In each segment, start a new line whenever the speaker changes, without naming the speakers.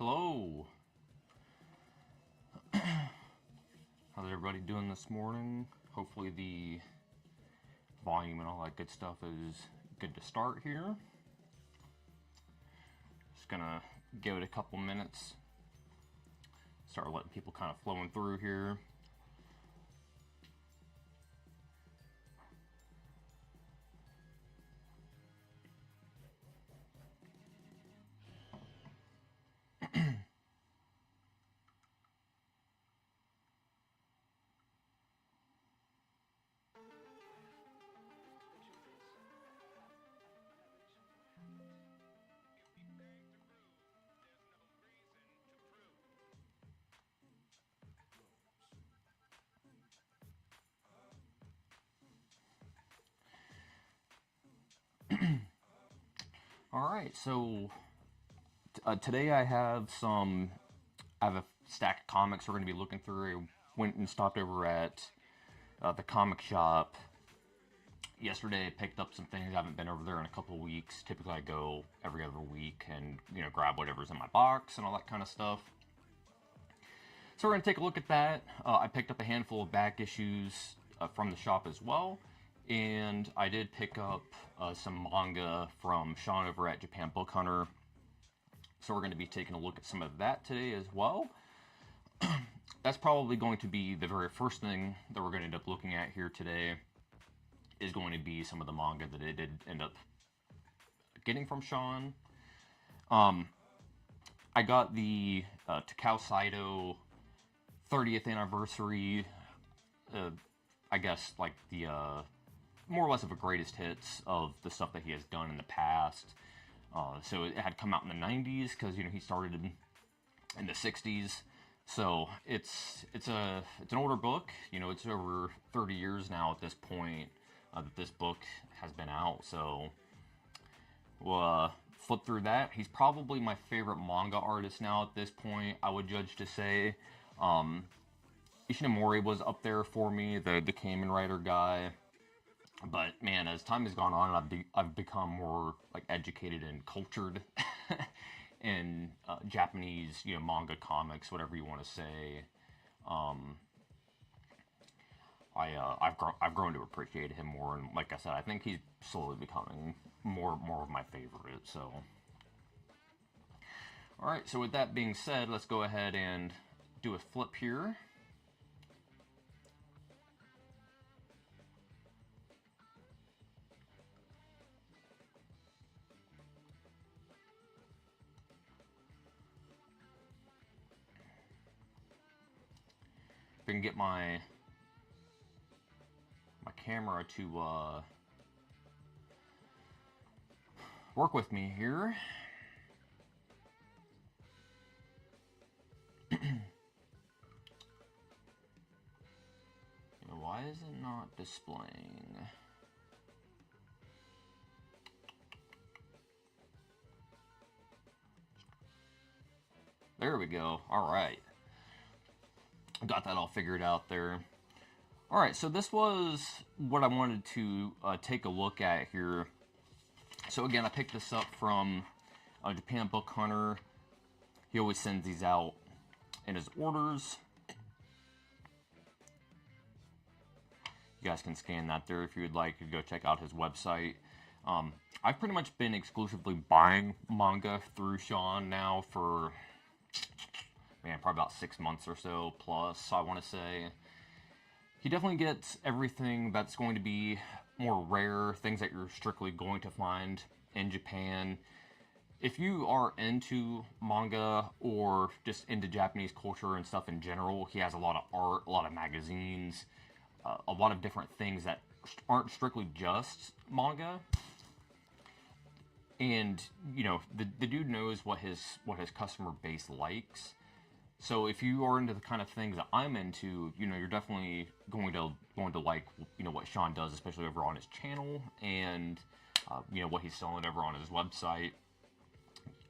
Hello. How's everybody doing this morning? Hopefully the volume and all that good stuff is good to start here. Just gonna give it a couple minutes. Start letting people kind of flowing through here. Alright, so today I have a stack of comics we're going to be looking through. I went and stopped over at the comic shop yesterday. I picked up some things. I haven't been over there in a couple of weeks. Typically I go every other week and, grab whatever's in my box and all that kind of stuff. So we're going to take a look at that. I picked up a handful of back issues from the shop as well. And I did pick up some manga from Sean over at Japan Book Hunter. So we're going to be taking a look at some of that today as well. That's probably going to be the very first thing that we're going to end up looking at here today, is going to be some of the manga that I did end up getting from Sean. I got the TAKAO SAITO 30th anniversary, I guess like the more or less of a greatest hits of the stuff that he has done in the past. So it had come out in the 90s because he started in the 60s. So it's an older book. It's over 30 years now at this point that this book has been out. So we'll flip through that. He's probably my favorite manga artist now at this point, I would judge to say. Ishinomori was up there for me, the Kamen Rider guy. But man, as time has gone on, I've become more like educated and cultured in Japanese, manga, comics, whatever you want to say. I've grown to appreciate him more, and like I said, I think he's slowly becoming more of my favorite. So, all right. So with that being said, let's go ahead and do a flip here. If I can get my camera to work with me here. Why is it not displaying? There we go. All right. Got that all figured out there. Alright, so this was what I wanted to take a look at here. So again, I picked this up from Japan Book Hunter. He always sends these out in his orders. You guys can scan that there if you would like to go check out his website. I've pretty much been exclusively buying manga through Sean now for probably about 6 months or so plus, I want to say. He definitely gets everything that's going to be more rare, things that you're strictly going to find in Japan. If you are into manga or just into Japanese culture and stuff in general, he has a lot of art, a lot of magazines, a lot of different things that aren't strictly just manga. And, the dude knows what his customer base likes. So if you are into the kind of things that I'm into, you're definitely going to like, what Sean does, especially over on his channel, and what he's selling over on his website.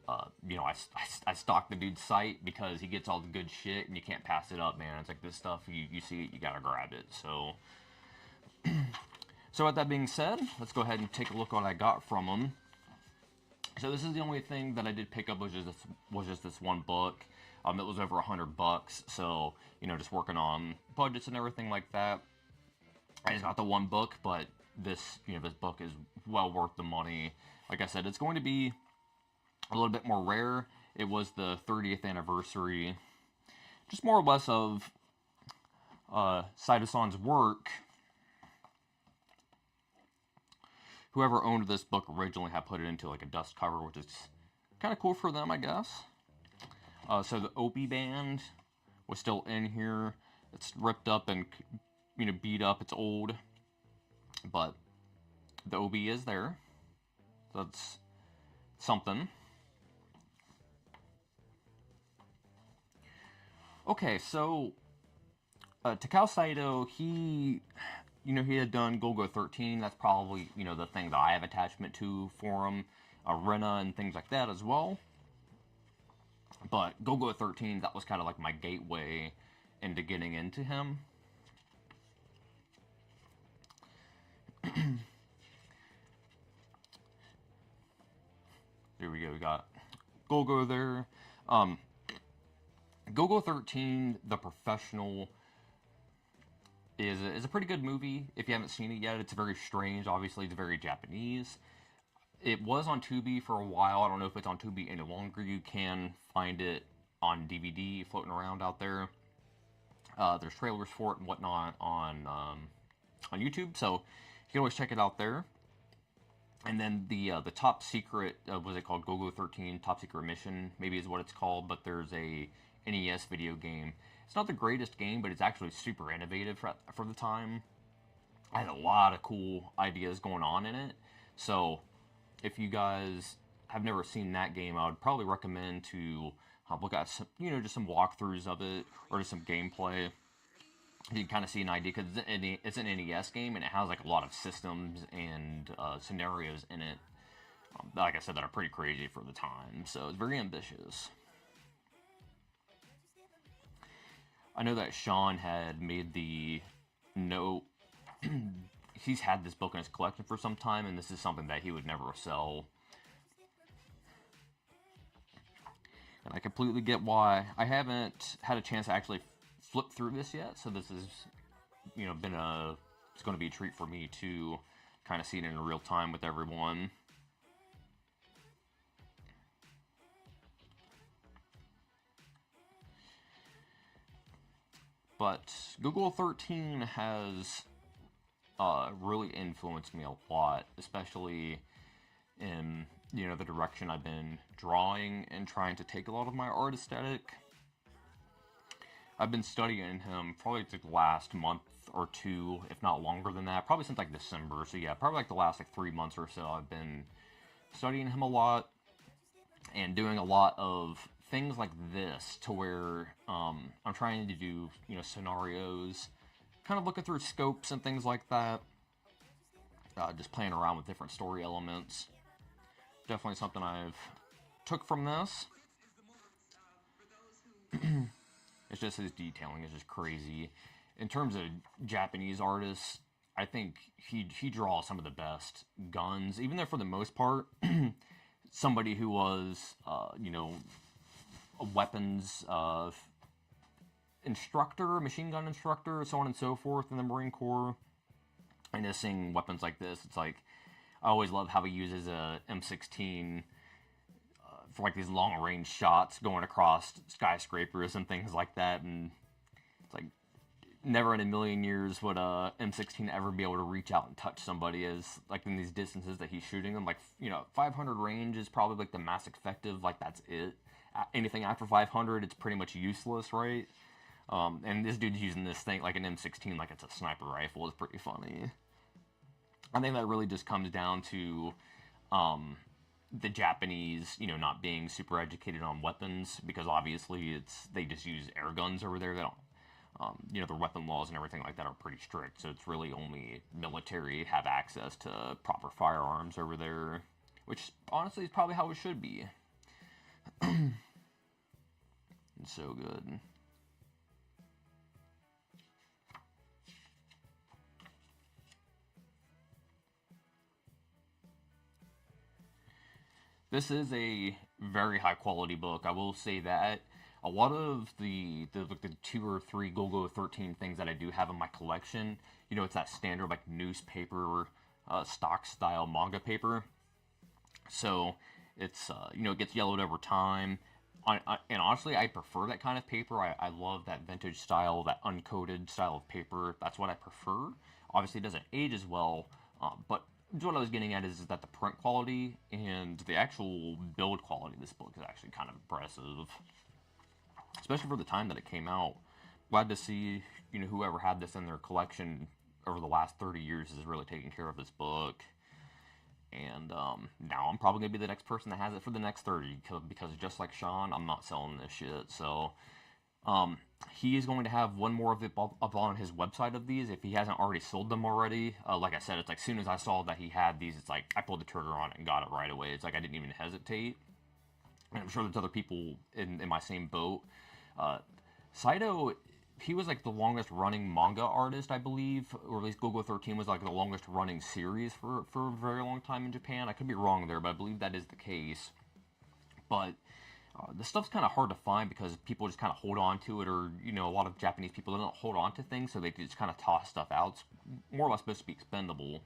I stalk the dude's site because he gets all the good shit, and you can't pass it up, man. It's like this stuff, you see it, you gotta grab it. So, so with that being said, let's go ahead and take a look at what I got from him. So this is the only thing that I did pick up, was just this one book. It was over $100, so just working on budgets and everything like that. I just got the one book, but this this book is well worth the money. Like I said, it's going to be a little bit more rare. It was the 30th anniversary, just more or less of Saito-san's work. Whoever owned this book originally had put it into like a dust cover, which is kind of cool for them, I guess. So the Opie band was still in here. It's ripped up and beat up. It's old, but the OB is there. So that's something. Okay, so Takao Saito, he had done Golgo 13. That's probably, the thing that I have attachment to for him. Rena and things like that as well. But Golgo 13, that was kind of like my gateway into getting into him. Here we go, we got Golgo there. Golgo 13, The Professional, is a pretty good movie. If you haven't seen it yet, it's very strange. Obviously, it's very Japanese. It was on Tubi for a while. I don't know if it's on Tubi any longer. You can find it on DVD floating around out there. There's trailers for it and whatnot on YouTube, so you can always check it out there. And then the top secret, was it called Golgo 13 Top Secret Mission? Maybe is what it's called, but there's a NES video game. It's not the greatest game, but it's actually super innovative for the time. I had a lot of cool ideas going on in it. So if you guys have never seen that game, I would probably recommend to look at some, just some walkthroughs of it or just some gameplay. You can kind of see an idea, because it's an NES game and it has like a lot of systems and scenarios in it. Like I said, that are pretty crazy for the time. So it's very ambitious. I know that Sean had made the note. He's had this book in his collection for some time, and this is something that he would never sell. And I completely get why. I haven't had a chance to actually flip through this yet, so this is, it's going to be a treat for me to kind of see it in real time with everyone. But Google 13 has really influenced me a lot, especially in, the direction I've been drawing and trying to take a lot of my art aesthetic. I've been studying him probably the last month or two, if not longer than that, probably since like December. So yeah, probably like the last 3 months or so I've been studying him a lot and doing a lot of things like this, to where I'm trying to do, scenarios, kind of looking through scopes and things like that, just playing around with different story elements. Definitely something I've took from this. It's just his detailing is just crazy. In terms of Japanese artists, I think he draws some of the best guns, even though for the most part, somebody who was, a weapons instructor, machine gun instructor, so on and so forth in the Marine Corps, and just seeing weapons like this, it's like, I always love how he uses a M16 for like these long range shots going across skyscrapers and things like that, and it's like, never in a million years would a M16 ever be able to reach out and touch somebody, as like in these distances that he's shooting them. Like, 500 range is probably like the max effective, like that's it. Anything after 500, it's pretty much useless, right? And this dude's using this thing like an M16 like it's a sniper rifle. It's pretty funny. I think that really just comes down to the Japanese, not being super educated on weapons, because obviously they just use air guns over there. They don't, their weapon laws and everything like that are pretty strict, so it's really only military have access to proper firearms over there, which honestly is probably how it should be. It's so good. This is a very high quality book. I will say that. A lot of the 2 or 3 Golgo 13 things that I do have in my collection, it's that standard like newspaper, stock style manga paper. So it's it gets yellowed over time. And honestly, I prefer that kind of paper. I love that vintage style, that uncoated style of paper. That's what I prefer. Obviously, it doesn't age as well, but what I was getting at is that the print quality and the actual build quality of this book is actually kind of impressive, especially for the time that it came out. Glad to see whoever had this in their collection over the last 30 years is really taking care of this book. And now I'm probably going to be the next person that has it for the next 30 because just like Sean, I'm not selling this shit. So he is going to have one more of it up on his website of these if he hasn't already sold them already. Like I said, it's like as soon as I saw that he had these, it's like I pulled the trigger on it and got it right away. It's like I didn't even hesitate. And I'm sure there's other people in my same boat. Saito, he was like the longest running manga artist, I believe, or at least Golgo 13 was like the longest running series for a very long time in Japan. I could be wrong there, but I believe that is the case. But this stuff's kind of hard to find because people just kind of hold on to it, or a lot of Japanese people don't hold on to things, so they just kind of toss stuff out. It's more or less supposed to be expendable.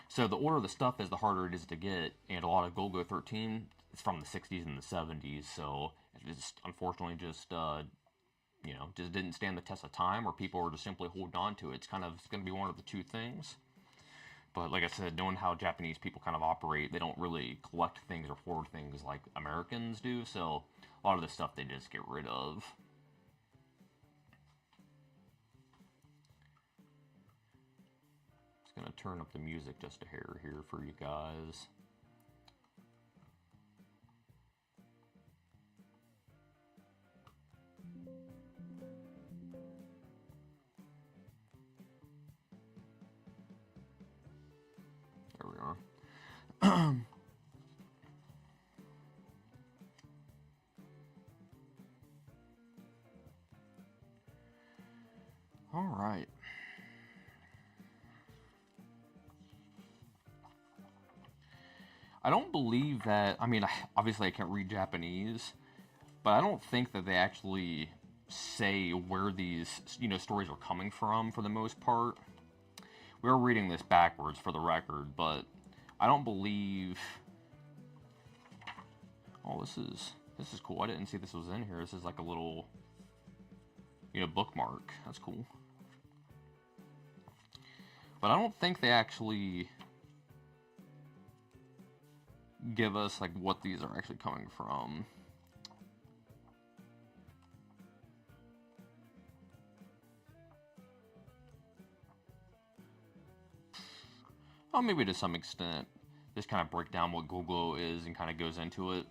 So the older the stuff is, the harder it is to get, and a lot of Golgo 13 is from the 60s and the 70s, so it's unfortunately just just didn't stand the test of time, or people are just simply holding on to it. It's going to be one of the two things. But like I said, knowing how Japanese people kind of operate, they don't really collect things or hoard things like Americans do. So a lot of this stuff they just get rid of. Just going to turn up the music just a hair here for you guys. There we are. All right. I don't believe that. I mean, obviously, I can't read Japanese, but I don't think that they actually say where these stories are coming from for the most part. We're reading this backwards for the record, but I don't believe. Oh, this is cool. I didn't see this was in here. This is like a little bookmark. That's cool. But I don't think they actually give us like what these are actually coming from. Oh, maybe to some extent, just kind of break down what Golgo is and kind of goes into it.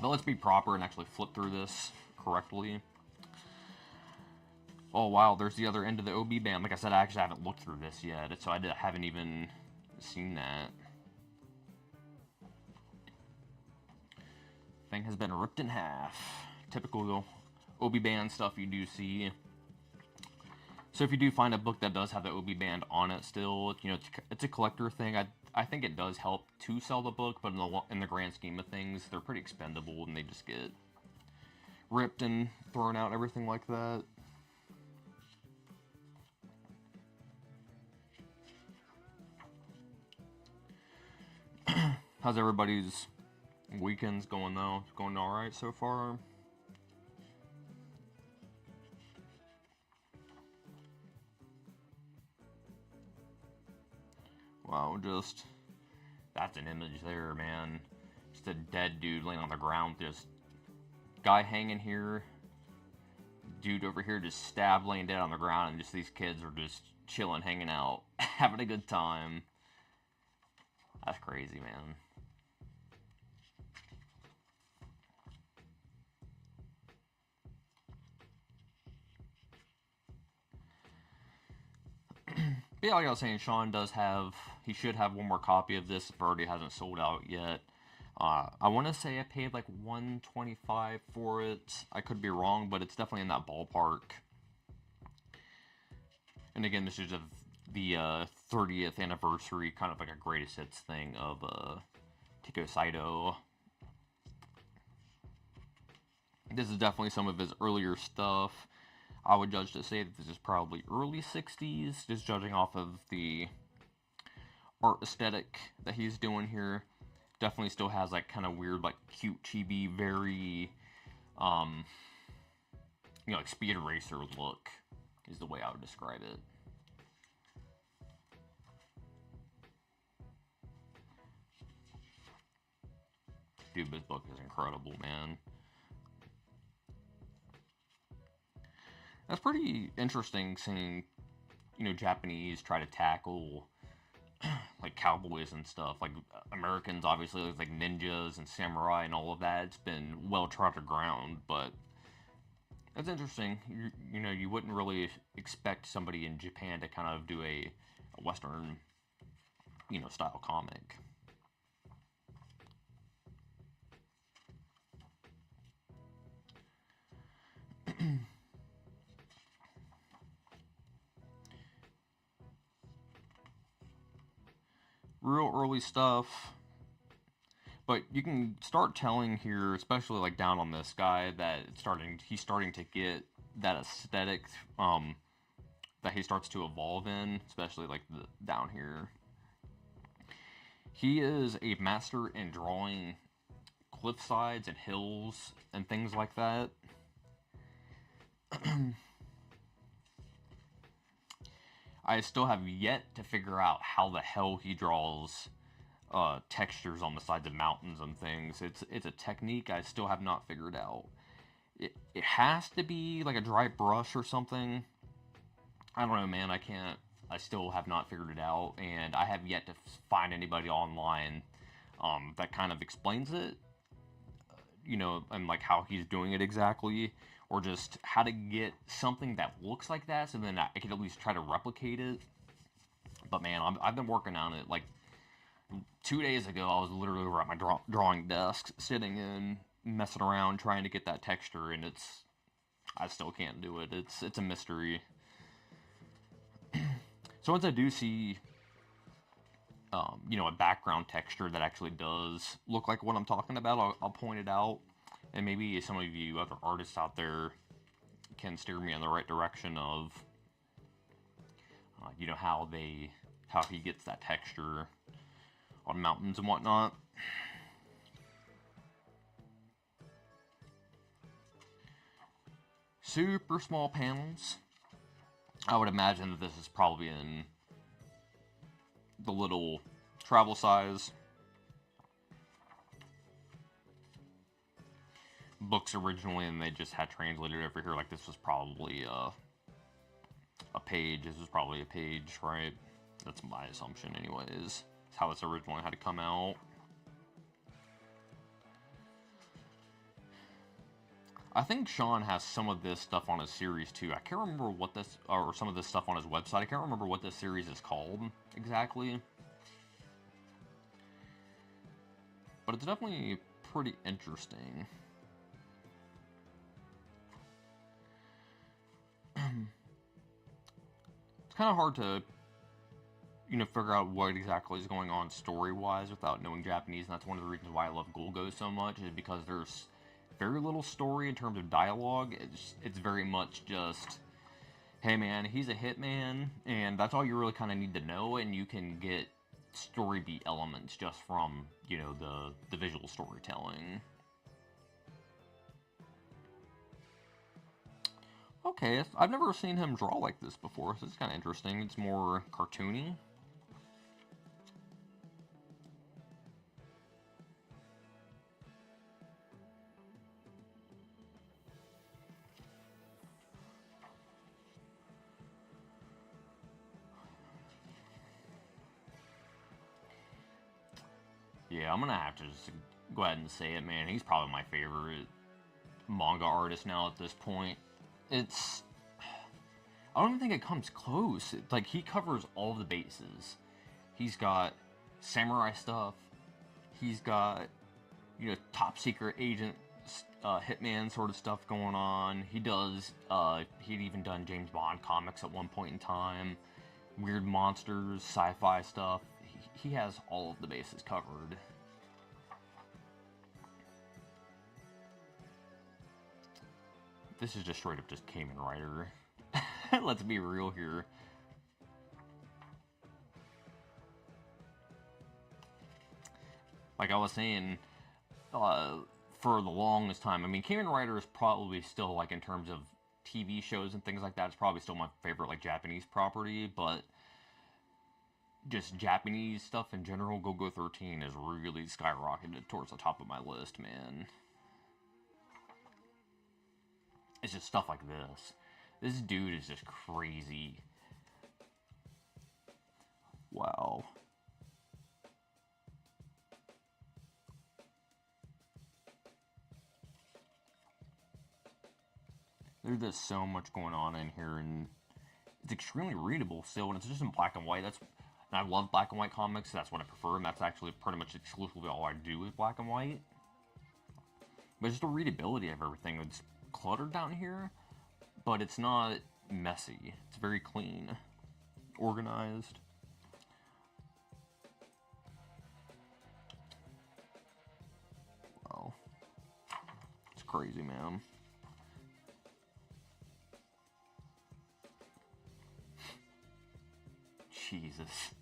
But let's be proper and actually flip through this correctly. Oh wow, there's the other end of the OB band. Like I said, I actually haven't looked through this yet, so I haven't even seen that. Thing has been ripped in half. Typical OB band stuff you do see. So if you do find a book that does have the OB band on it still, it's a collector thing. I think it does help to sell the book, but in the grand scheme of things, they're pretty expendable and they just get ripped and thrown out and everything like that. How's everybody's weekends going though? It's going alright so far? Wow, that's an image there, man. Just a dead dude laying on the ground, just guy hanging here, dude over here just stabbed laying dead on the ground, and just these kids are just chilling, hanging out, having a good time. That's crazy, man. Yeah, like I was saying, Sean he should have one more copy of this if it already hasn't sold out yet. I want to say I paid like $125 for it. I could be wrong, but it's definitely in that ballpark. And again, this is the 30th anniversary, kind of like a greatest hits thing of TAKAO SAITO. This is definitely some of his earlier stuff. I would judge to say that this is probably early 60s, just judging off of the art aesthetic that he's doing here. Definitely still has like kind of weird, like cute chibi, very, you know, like Speed Racer look is the way I would describe it. Dude, this book is incredible, man. That's pretty interesting seeing, you know, Japanese try to tackle like cowboys and stuff. Like Americans obviously look like ninjas and samurai and all of that. It's been well trotted ground, but that's interesting. You know, you wouldn't really expect somebody in Japan to kind of do a Western, you know, style comic. Real early stuff. But you can start telling here, especially like down on this guy, that he's starting to get that aesthetic that he starts to evolve in, especially like down here. He is a master in drawing cliff sides and hills and things like that. I still have yet to figure out how the hell he draws textures on the sides of mountains and things. It's a technique I still have not figured out. It has to be like a dry brush or something. I don't know, man. I still have not figured it out, and I have yet to find anybody online that kind of explains it. You know, and like how he's doing it exactly, or just how to get something that looks like that, so then I can at least try to replicate it. But man, I've been working on it. Like 2 days ago, I was literally over at my drawing desk, sitting and messing around trying to get that texture, and I still can't do it. It's a mystery. So once I do see, you know, a background texture that actually does look like what I'm talking about, I'll point it out, and maybe some of you other artists out there can steer me in the right direction of, you know, how he gets that texture on mountains and whatnot. Super small panels. I would imagine that this is probably in the little travel size. Books originally, and they just had translated over here. Like this was probably a page. This was probably a page, right? That's my assumption anyways. It's how this originally had to come out. I think Sean has some of this stuff on his series too. I can't remember what this, or some of this stuff on his website. I can't remember what this series is called exactly. But it's definitely pretty interesting. It's kind of hard to, you know, figure out what exactly is going on story-wise without knowing Japanese, and that's one of the reasons why I love Golgo so much, is because there's very little story in terms of dialogue. It's very much just, hey man, he's a hitman, and that's all you really kind of need to know, and you can get story beat elements just from, you know, the visual storytelling. Okay, I've never seen him draw like this before, so it's kind of interesting. It's more cartoony. Yeah, I'm gonna have to just go ahead and say it, man. He's probably my favorite manga artist now at this point. I don't even think it comes close. Like, he covers all the bases. He's got samurai stuff. He's got, you know, top secret agent, hitman sort of stuff going on. He does, he'd even done James Bond comics at one point in time. Weird monsters, sci-fi stuff. He has all of the bases covered. This is just straight up just Kamen Rider. Let's be real here. Like I was saying, for the longest time, I mean, Kamen Rider is probably still, like, in terms of TV shows and things like that, it's probably still my favorite, like, Japanese property, but just Japanese stuff in general, Go-Go 13 is really skyrocketed towards the top of my list, man. It's just stuff like this. This dude is just crazy. Wow. There's just so much going on in here, and it's extremely readable still, and it's just in black and white. And I love black and white comics. That's what I prefer, and that's actually pretty much exclusively all I do is black and white. But just the readability of everything. It's cluttered down here, but it's not messy. It's very clean, organized. Wow. It's crazy, man. Jesus.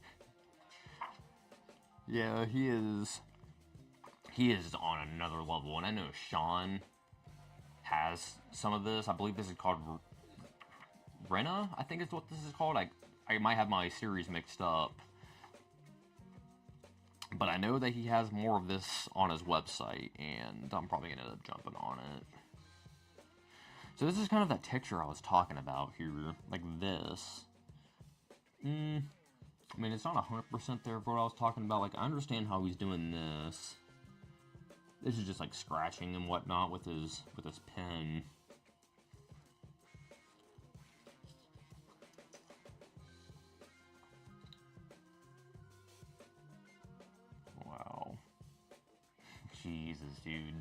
Yeah, he is on another level, and I know Sean has some of this. I believe this is called Rena, I think is what this is called. I might have my series mixed up, but I know that he has more of this on his website, and I'm probably gonna end up jumping on it. So this is kind of that texture I was talking about here, like this. I mean, it's not 100% there for what I was talking about. Like, I understand how he's doing this. This is just like scratching and whatnot with his pen. Wow. Jesus, dude.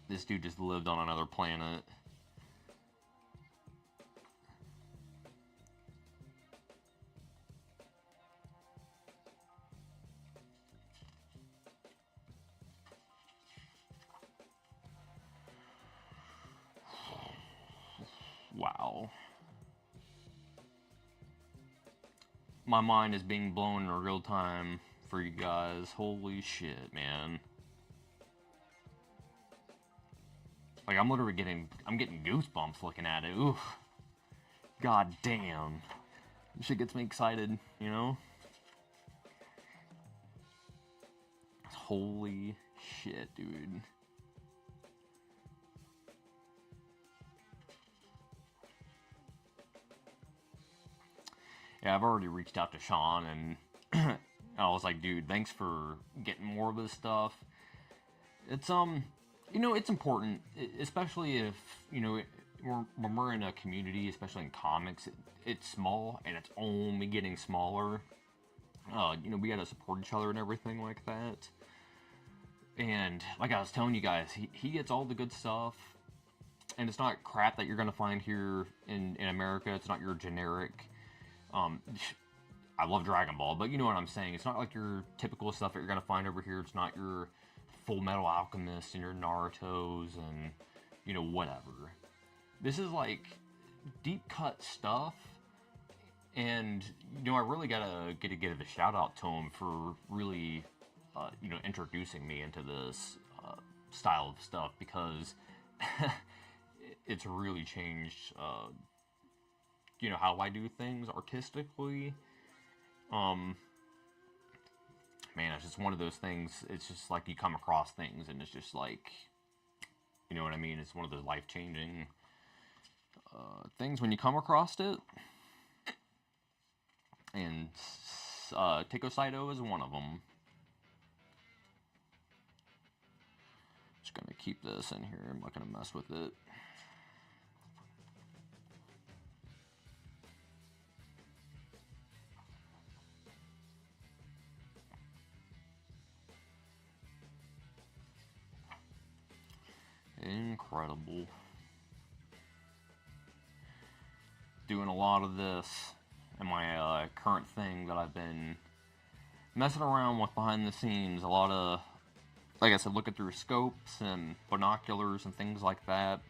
This dude just lived on another planet. Wow. My mind is being blown in real time for you guys. Holy shit, man. Like, I'm literally getting goosebumps looking at it. Oof. God damn. This shit gets me excited, you know? Holy shit, dude. Yeah, I've already reached out to Sean, and I was like, dude, thanks for getting more of this stuff. It's, you know, it's important, especially if, you know, when we're in a community, especially in comics, it's small, and it's only getting smaller. You know, we gotta support each other and everything like that. And, like I was telling you guys, he gets all the good stuff, and it's not crap that you're gonna find here in America. It's not your generic, I love Dragon Ball, but you know what I'm saying. It's not like your typical stuff that you're gonna find over here. It's not your Full Metal Alchemist and your Naruto's and, you know, whatever. This is like deep cut stuff, and you know, I really gotta give a shout out to him for really, you know, introducing me into this style of stuff, because it's really changed, you know, how I do things artistically. Man, it's just one of those things. It's just like you come across things, and it's just like, you know what I mean? It's one of those life-changing things when you come across it. And TAKAO SAITO is one of them. Just gonna keep this in here. I'm not gonna mess with it. Incredible. Doing a lot of this in my current thing that I've been messing around with behind the scenes. A lot of like I said, looking through scopes and binoculars and things like that,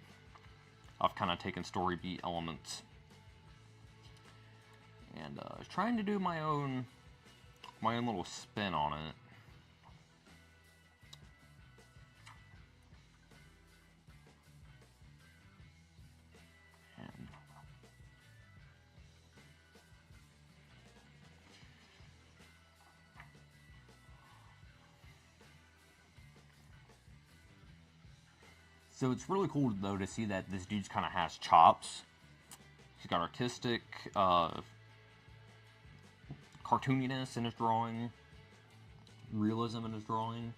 I've kind of taken story beat elements and trying to do my own little spin on it. And so it's really cool though to see that this dude's kind of has chops. He's got artistic, cartooniness in his drawing, realism in his drawing.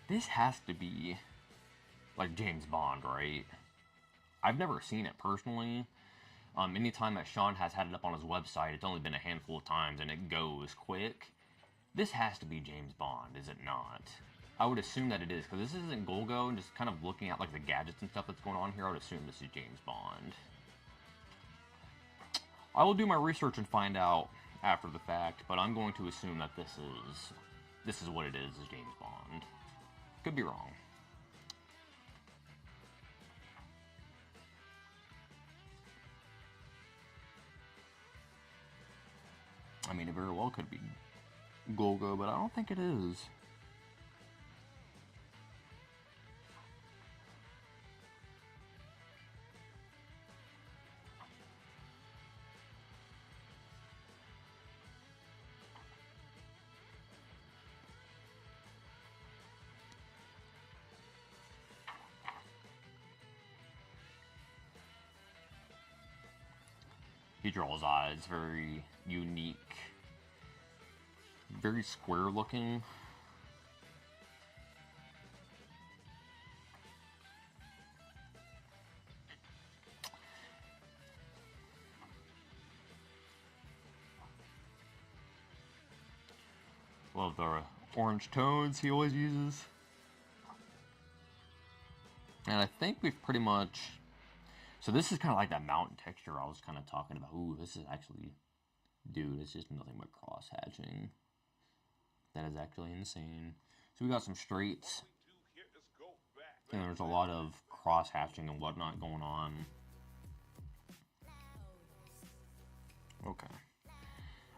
This has to be like James Bond, right? I've never seen it personally. Anytime that Sean has had it up on his website, it's only been a handful of times and it goes quick. This has to be James Bond, is it not? I would assume that it is, because this isn't Golgo, and just kind of looking at like the gadgets and stuff that's going on here, I would assume this is James Bond. I will do my research and find out after the fact, but I'm going to assume that this is what it is James Bond. Could be wrong. I mean, it very well could be Golgo, but I don't think it is. He draws eyes very unique, very square looking. Love the orange tones he always uses. And I think we've pretty much... So this is kind of like that mountain texture I was kind of talking about. Ooh, this is actually... Dude, it's just nothing but cross-hatching. That is actually insane. So we got some straights. And there's a lot of cross-hatching and whatnot going on. Okay.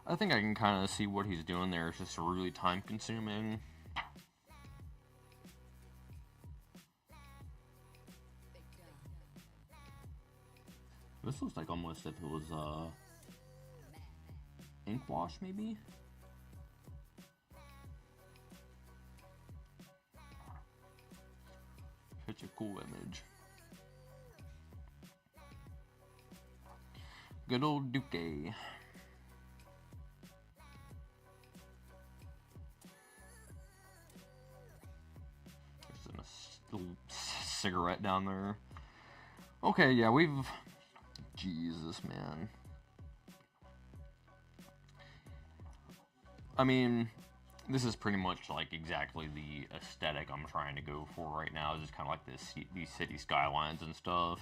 I think I can kind of see what he's doing there. It's just really time-consuming. This looks like almost if it was ink wash, maybe? Such a cool image. Good old Duke. There's a little cigarette down there. Okay, yeah, we've... Jesus, man. I mean, this is pretty much like exactly the aesthetic I'm trying to go for right now. It's just kind of like these city skylines and stuff.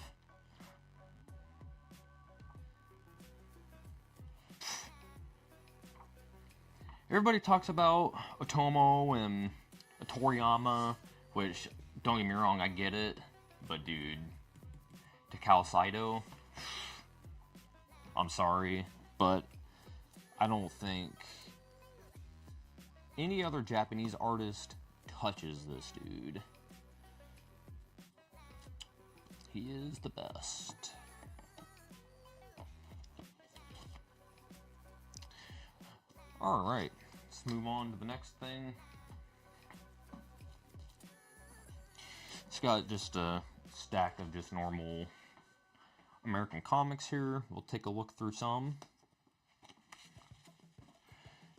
Everybody talks about Otomo and Toriyama, which, don't get me wrong, I get it. But dude, TAKAO SAITO, I'm sorry, but I don't think any other Japanese artist touches this dude. He is the best. Alright, let's move on to the next thing. It's got just a stack of just normal American comics here. We'll take a look through some.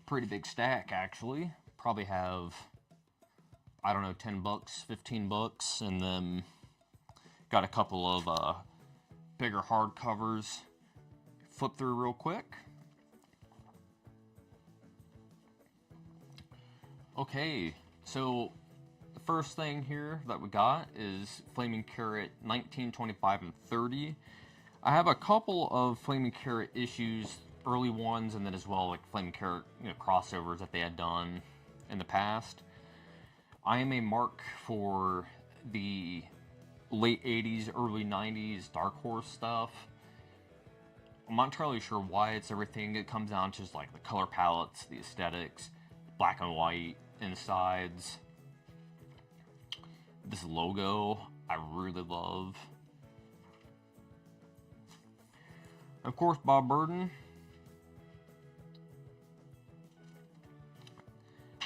Pretty big stack, actually. Probably have, I don't know, 10 bucks, 15 bucks, and then got a couple of bigger hardcovers. Flip through real quick. Okay, so the first thing here that we got is Flaming Carrot 19, 25, and 30. I have a couple of Flaming Carrot issues, early ones, and then as well like Flaming Carrot, crossovers that they had done in the past. I am a mark for the late 80s, early 90s Dark Horse stuff. I'm not entirely sure why it's everything. It comes down to just like the color palettes, the aesthetics, black and white insides. This logo I really love. Of course, Bob Burden,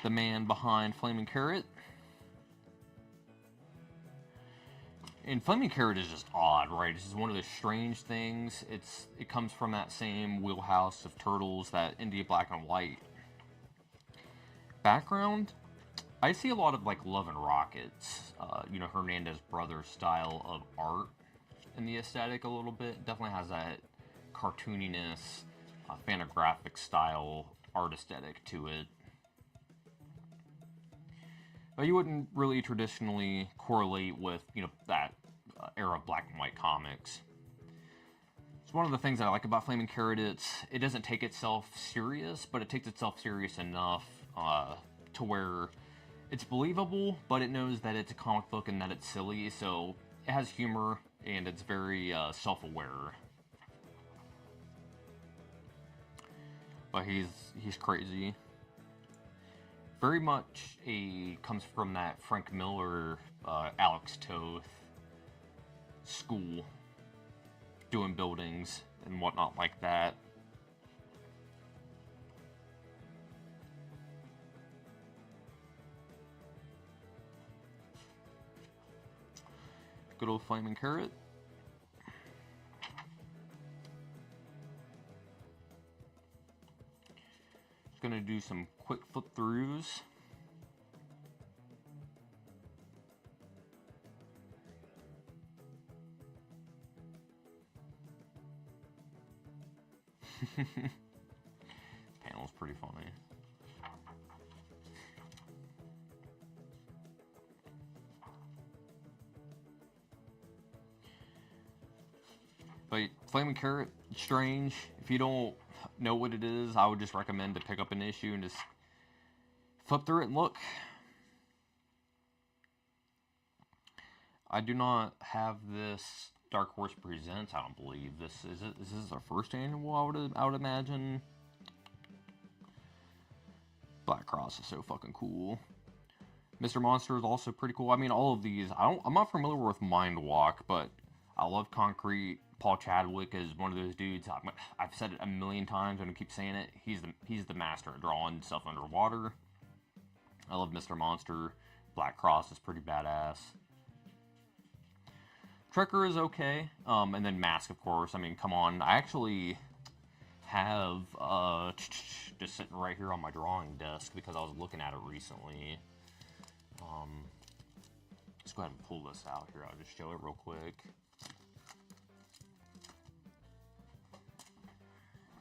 the man behind Flaming Carrot. And Flaming Carrot is just odd, right? It's just one of those strange things. It comes from that same wheelhouse of Turtles, that India black and white background. I see a lot of like Love and Rockets, you know, Hernandez Brothers style of art in the aesthetic a little bit. Definitely has that cartooniness, fanographic style art aesthetic to it. But you wouldn't really traditionally correlate with, you know, that era of black and white comics. It's one of the things that I like about Flaming Carrot. It doesn't take itself serious, but it takes itself serious enough to where it's believable, but it knows that it's a comic book and that it's silly, so it has humor and it's very self-aware. But he's crazy. Very much comes from that Frank Miller, Alex Toth school, doing buildings and whatnot like that. Good old Flaming Carrot. Gonna do some quick flip throughs. Panel's pretty funny. But Flaming Carrot, strange. If you don't know what it is, I would just recommend to pick up an issue and just flip through it and look. I do not have this Dark Horse Presents. I don't believe this is it. Is this our first annual? I would imagine. Black Cross is so fucking cool. Mr. Monster is also pretty cool. I mean, all of these. I'm not familiar with Mind Walk, but I love Concrete. Paul Chadwick is one of those dudes. I've said it a million times and I keep saying it. He's the master at drawing stuff underwater. I love Mr. Monster. Black Cross is pretty badass. Trekker is okay. And then Mask, of course. I mean, come on. I actually have just sitting right here on my drawing desk because I was looking at it recently. Let's go ahead and pull this out here. I'll just show it real quick.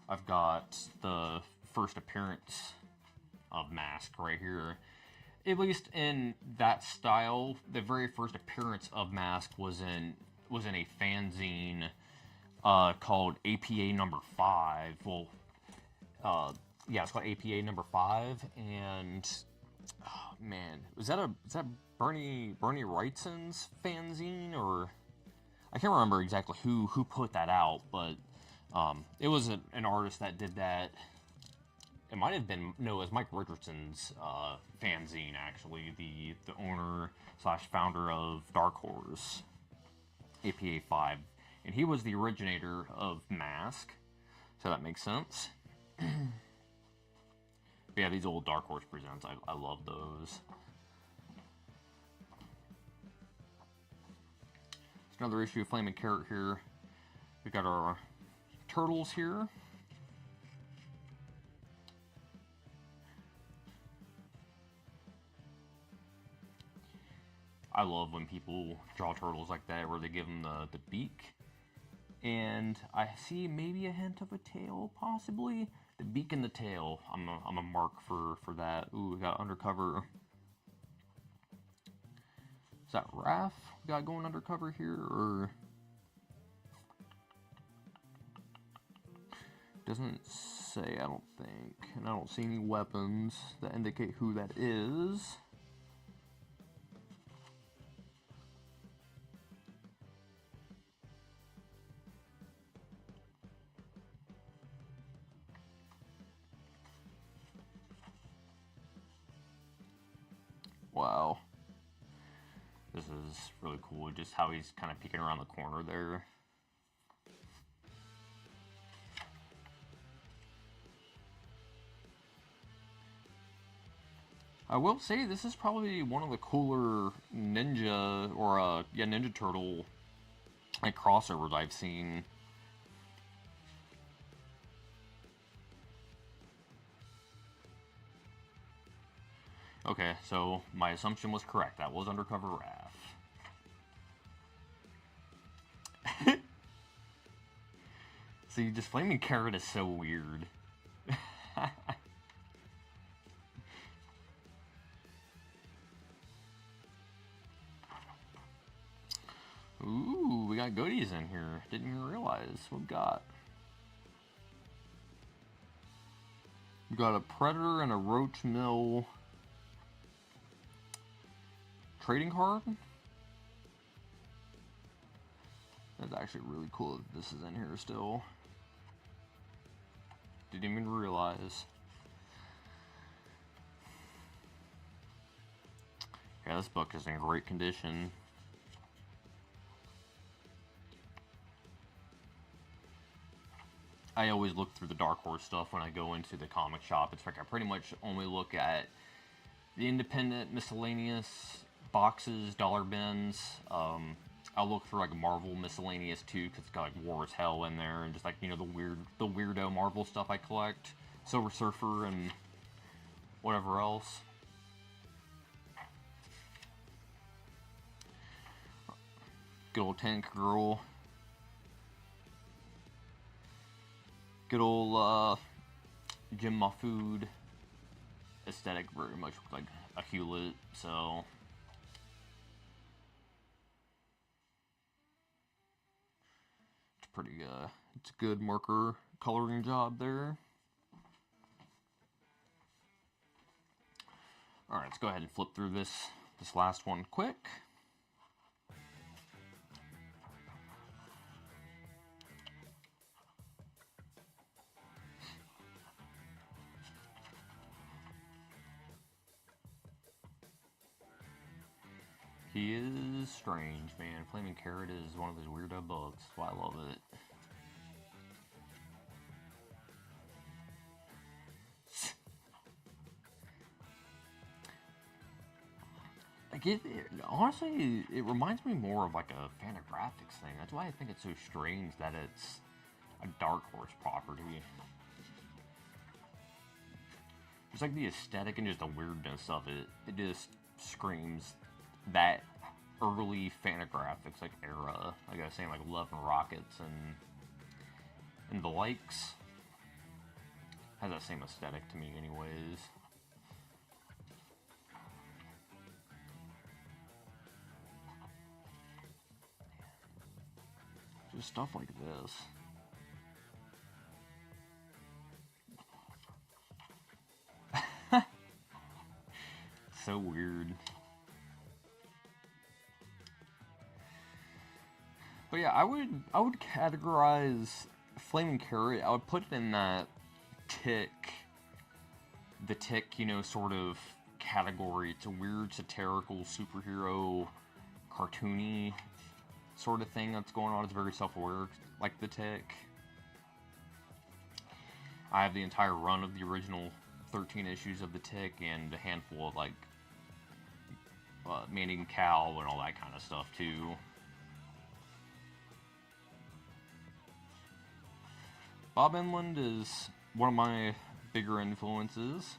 I've got the first appearance of Mask right here. At least in that style, the very first appearance of Mask was in a fanzine called APA number 5. Well, yeah, it's called APA number 5, and oh, man, is that Bernie Wrightson's fanzine, or I can't remember exactly who put that out, but it was an artist that did that. It might have been, no, it was Mike Richardson's fanzine, actually, the owner / founder of Dark Horse, APA 5. And he was the originator of Mask, so that makes sense. But yeah, these old Dark Horse Presents, I love those. There's another issue of Flaming Carrot here. We got our Turtles here. I love when people draw turtles like that, where they give them the beak. And I see maybe a hint of a tail, possibly. The beak and the tail. I'm a mark for that. Ooh, we got undercover. Is that Raph we got going undercover here, or? Doesn't say, I don't think. And I don't see any weapons that indicate who that is. This is really cool, just how he's kind of peeking around the corner there. I will say this is probably one of the cooler Ninja, or yeah, Ninja Turtle like crossovers I've seen. Okay, so my assumption was correct. That was Undercover Raph. See, just Flaming Carrot is so weird. Ooh, we got goodies in here. Didn't even realize what we got. We got a Predator and a Roach Mill trading card. That's actually really cool that this is in here still. Didn't even realize. Yeah, this book is in great condition. I always look through the Dark Horse stuff when I go into the comic shop. It's like I pretty much only look at the independent miscellaneous boxes, dollar bins. I'll look for like Marvel miscellaneous too, because it's got like War is Hell in there, and just like, you know, the weirdo Marvel stuff I collect, Silver Surfer and whatever else. Good old Tank Girl. Good old Jim Mahfood aesthetic, very much like a Hewlett, so it's pretty it's a good marker coloring job there. All right, let's go ahead and flip through this last one quick. He is strange, man. Flaming Carrot is one of those weirdo books. That's why I love it. Like honestly, it reminds me more of like a Fantagraphics thing. That's why I think it's so strange that it's a Dark Horse property. Just like the aesthetic and just the weirdness of it. It just screams that early Fantagraphics like era, like I was saying, like Love and Rockets and the likes. Has that same aesthetic to me anyways. Just stuff like this. So weird. But yeah, I would categorize Flaming Carrot, I would put it in that the Tick, you know, sort of category. It's a weird satirical superhero cartoony sort of thing that's going on. It's very self-aware, like the Tick. I have the entire run of the original 13 issues of the Tick and a handful of like Man-Eating Cow and all that kind of stuff too. Bob Englund is one of my bigger influences.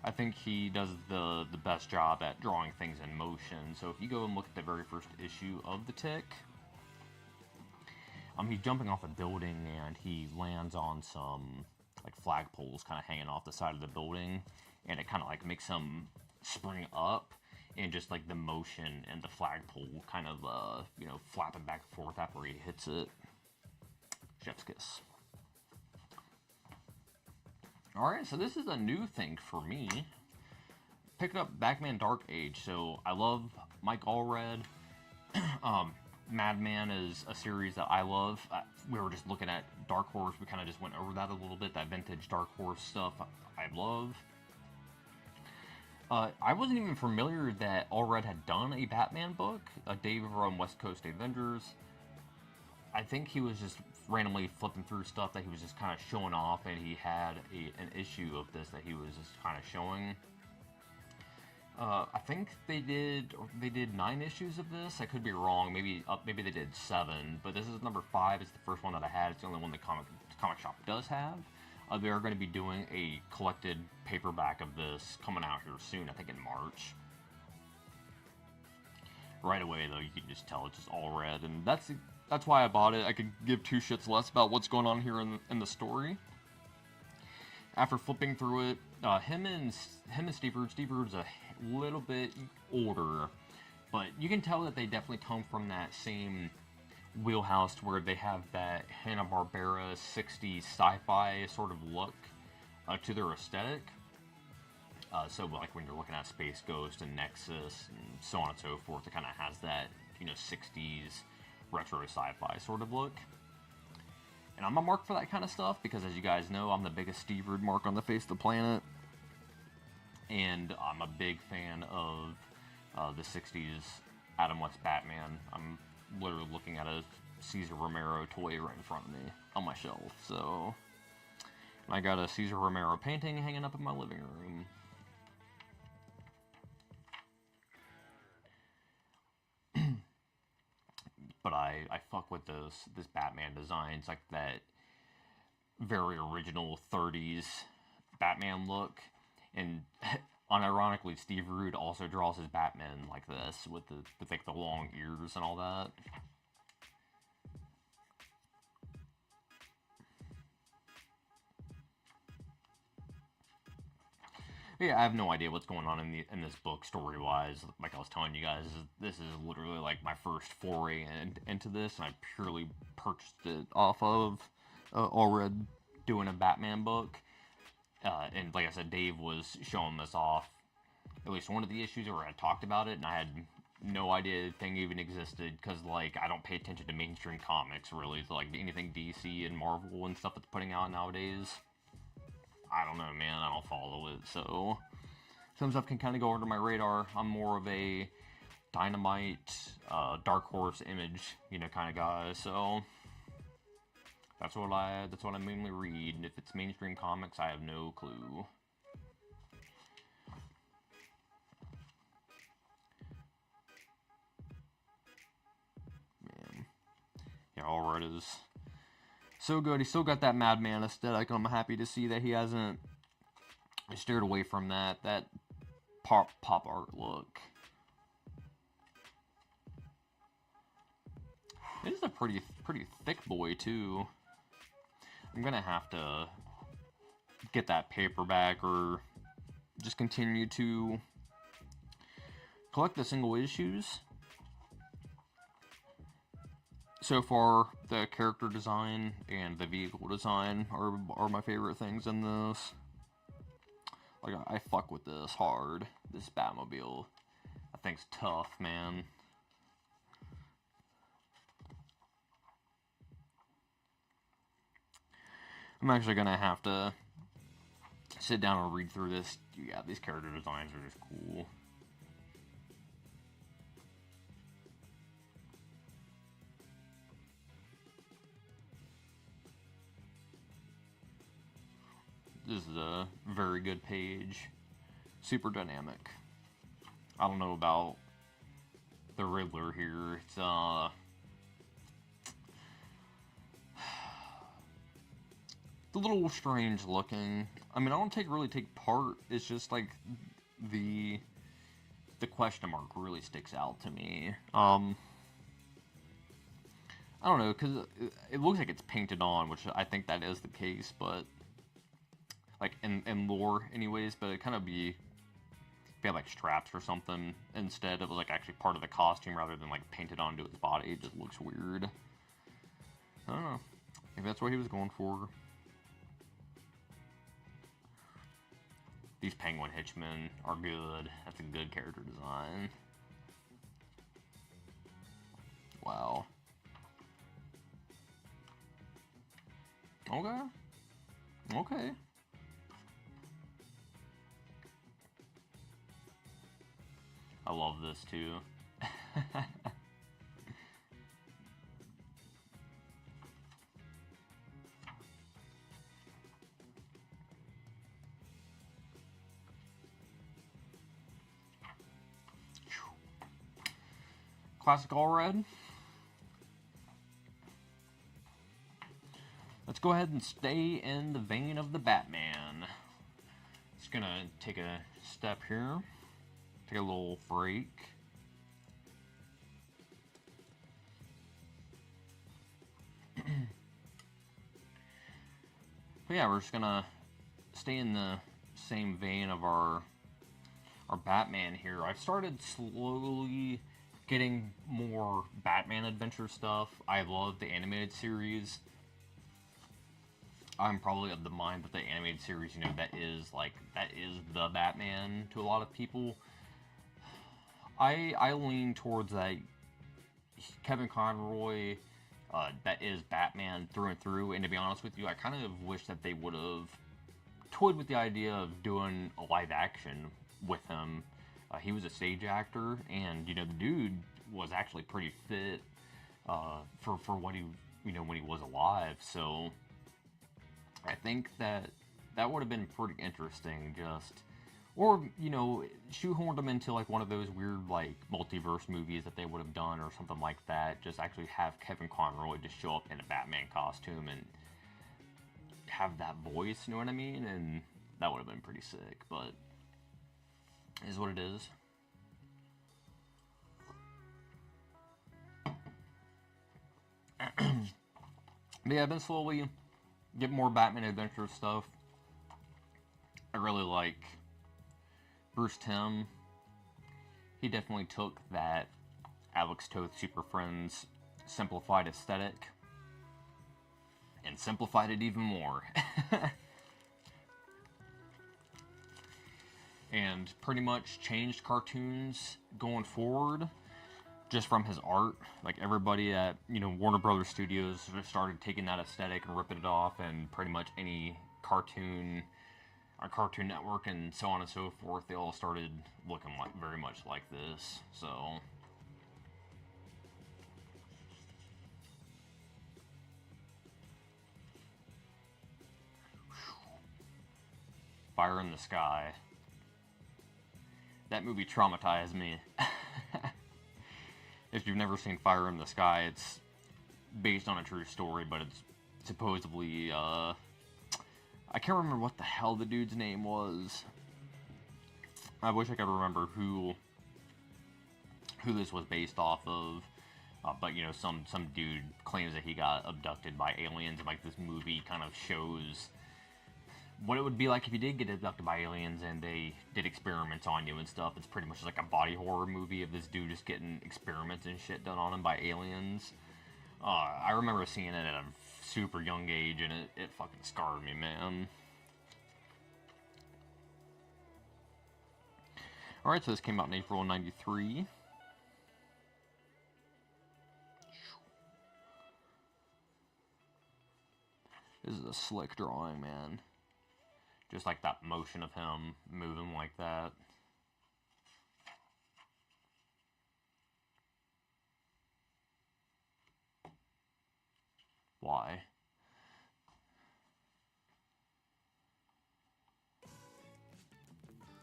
I think he does the best job at drawing things in motion. So if you go and look at the very first issue of the Tick, he's jumping off a building and he lands on some like flagpoles kind of hanging off the side of the building, and it kind of like makes him spring up, and just like the motion and the flagpole kind of you know, flapping back and forth after he hits it. Chef's kiss. Alright, so this is a new thing for me. Picked up Batman Dark Age, so I love Mike Allred. Madman is a series that I love. We were just looking at Dark Horse, we kind of just went over that a little bit, that vintage Dark Horse stuff I love. I wasn't even familiar that Allred had done a Batman book. Dave from West Coast Avengers. I think he was just randomly flipping through stuff that he was just kind of showing off, and he had an issue of this that he was just kind of showing. I think they did 9 issues of this. I could be wrong. Maybe they did 7. But this is number 5. It's the first one that I had. It's the only one the comic shop does have. They are going to be doing a collected paperback of this coming out here soon. I think in March. Right away though, you can just tell it's just all red, and that's why I bought it. I could give 2 shits less about what's going on here in the story. After flipping through it, him and Steve Rude's a little bit older, but you can tell that they definitely come from that same wheelhouse where they have that Hanna-Barbera 60s sci-fi sort of look to their aesthetic. So like when you're looking at Space Ghost and Nexus and so on and so forth, it kind of has that, 60s retro sci-fi sort of look. And I'm a mark for that kind of stuff because, as you guys know, I'm the biggest Steve Rude mark on the face of the planet. And I'm a big fan of the 60s Adam West Batman. I'm literally looking at a Cesar Romero toy right in front of me on my shelf. So I got a Cesar Romero painting hanging up in my living room. But I fuck with this Batman design. It's like that very original 30s Batman look. And unironically, Steve Rude also draws his Batman like this with like the long ears and all that. Yeah, I have no idea what's going on in this book story-wise. Like I was telling you guys, this is literally like my first foray into this, and I purely purchased it off of Allred doing a Batman book. And like I said, Dave was showing this off, at least one of the issues where I talked about it, and I had no idea the thing even existed, because like I don't pay attention to mainstream comics really, so, like anything DC and Marvel and stuff that's putting out nowadays. I don't know, man. I don't follow it, so some stuff can kind of go under my radar. I'm more of a Dynamite, Dark Horse, Image, kind of guy. So that's what I mainly read. And if it's mainstream comics, I have no clue. Man, yeah, Allred is so good. He's still got that Madman aesthetic. I'm happy to see that he hasn't steered away from that pop art look. This is a pretty thick boy too. I'm gonna have to get that paperback or just continue to collect the single issues. So far, the character design and the vehicle design are my favorite things in this. Like, I fuck with this hard. This Batmobile. That thing's tough, man. I'm actually gonna have to sit down and read through this. Yeah, these character designs are just cool. This is a very good page. Super dynamic. I don't know about the Riddler here. It's a little strange looking. I mean, I don't really take part. It's just like the question mark really sticks out to me. I don't know, because it looks like it's painted on, which I think that is the case, but like in lore anyways, but it kind of be if he had like straps or something instead of like actually part of the costume rather than like painted onto his body. It just looks weird. I don't know. Maybe that's what he was going for. These Penguin Hitchmen are good. That's a good character design. Wow. Okay. Okay. I love this too. Classic all red. Let's go ahead and stay in the vein of the Batman. Just gonna take a step here. Take a little break. But yeah, we're just gonna stay in the same vein of our Batman here. I've started slowly getting more Batman adventure stuff. I love the animated series. I'm probably of the mind that the animated series, you know, that is the Batman to a lot of people. I lean towards that Kevin Conroy, that is Batman through and through. And to be honest with you, I kind of wish that they would have toyed with the idea of doing a live action with him. He was a stage actor, and you know the dude was actually pretty fit for what he, you know, when he was alive. So I think that would have been pretty interesting. Just, or you know, shoehorned him into like one of those weird like multiverse movies that they would have done, or something like that. Just actually have Kevin Conroy just show up in a Batman costume and have that voice. You know what I mean? And that would have been pretty sick. But it is what it is. But yeah, I've been slowly getting more Batman adventure stuff. I really like Bruce Timm. He definitely took that Alex Toth Super Friends simplified aesthetic and simplified it even more. And pretty much changed cartoons going forward just from his art. Like everybody at, you know, Warner Brothers Studios started taking that aesthetic and ripping it off, and pretty much any cartoon on Cartoon Network and so on and so forth, they all started looking like very much like this. So Fire in the Sky. That movie traumatized me. If you've never seen Fire in the Sky, it's based on a true story, but it's supposedly, I can't remember what the hell the dude's name was. I wish I could remember who this was based off of. But, you know, some dude claims that he got abducted by aliens, and, like, this movie kind of shows what it would be like if you did get abducted by aliens and they did experiments on you and stuff. It's pretty much like a body horror movie of this dude just getting experiments and shit done on him by aliens. I remember seeing it at a super young age, and it fucking scarred me, man. Alright, so this came out in April of '93. This is a slick drawing, man. Just like that motion of him moving like that. Why?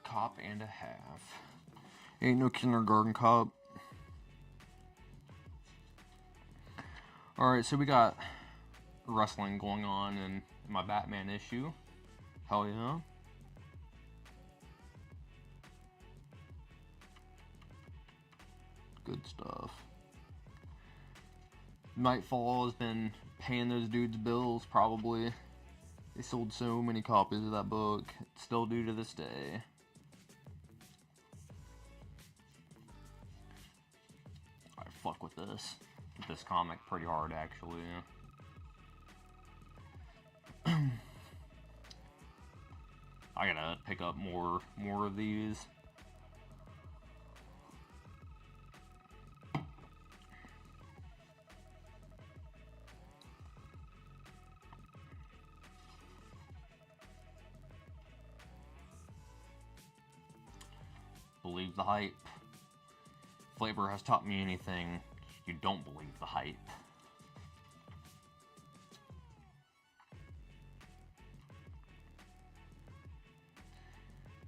Cop and a half. Ain't no kindergarten cop. Alright, so we got wrestling going on in my Batman issue. Hell yeah. Good stuff. Nightfall has been paying those dudes bills, probably. They sold so many copies of that book. Still do to this day. I fuck with this comic pretty hard, actually. I gotta pick up more of these. Believe the hype. flavor has taught me anything, you don't believe the hype.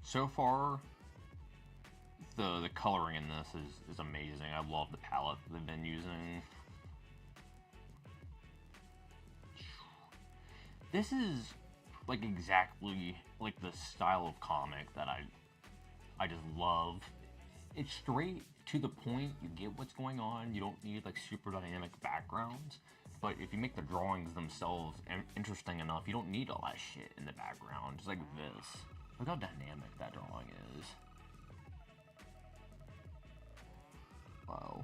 So far, the coloring in this is amazing. I love the palette they've been using. This is like exactly like the style of comic that I just love. It's straight to the point. You get what's going on. You don't need like super dynamic backgrounds. But if you make the drawings themselves interesting enough, you don't need all that shit in the background. Just like this. Look how dynamic that drawing is. Wow.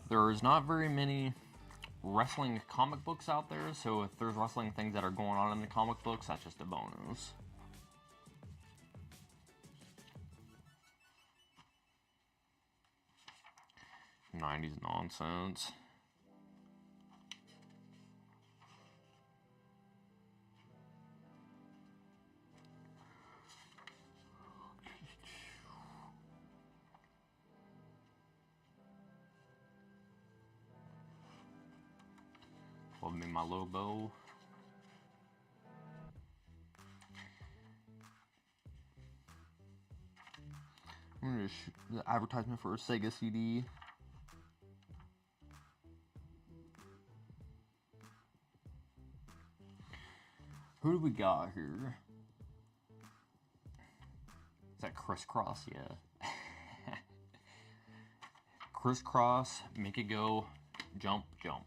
There's not very many wrestling comic books out there, so if there's wrestling things that are going on in the comic books, that's just a bonus. '90s nonsense. Love me my logo. I'm gonna shoot the advertisement for a Sega CD. Who do we got here? Is that Crisscross? Yeah. Crisscross, make it go, jump, jump.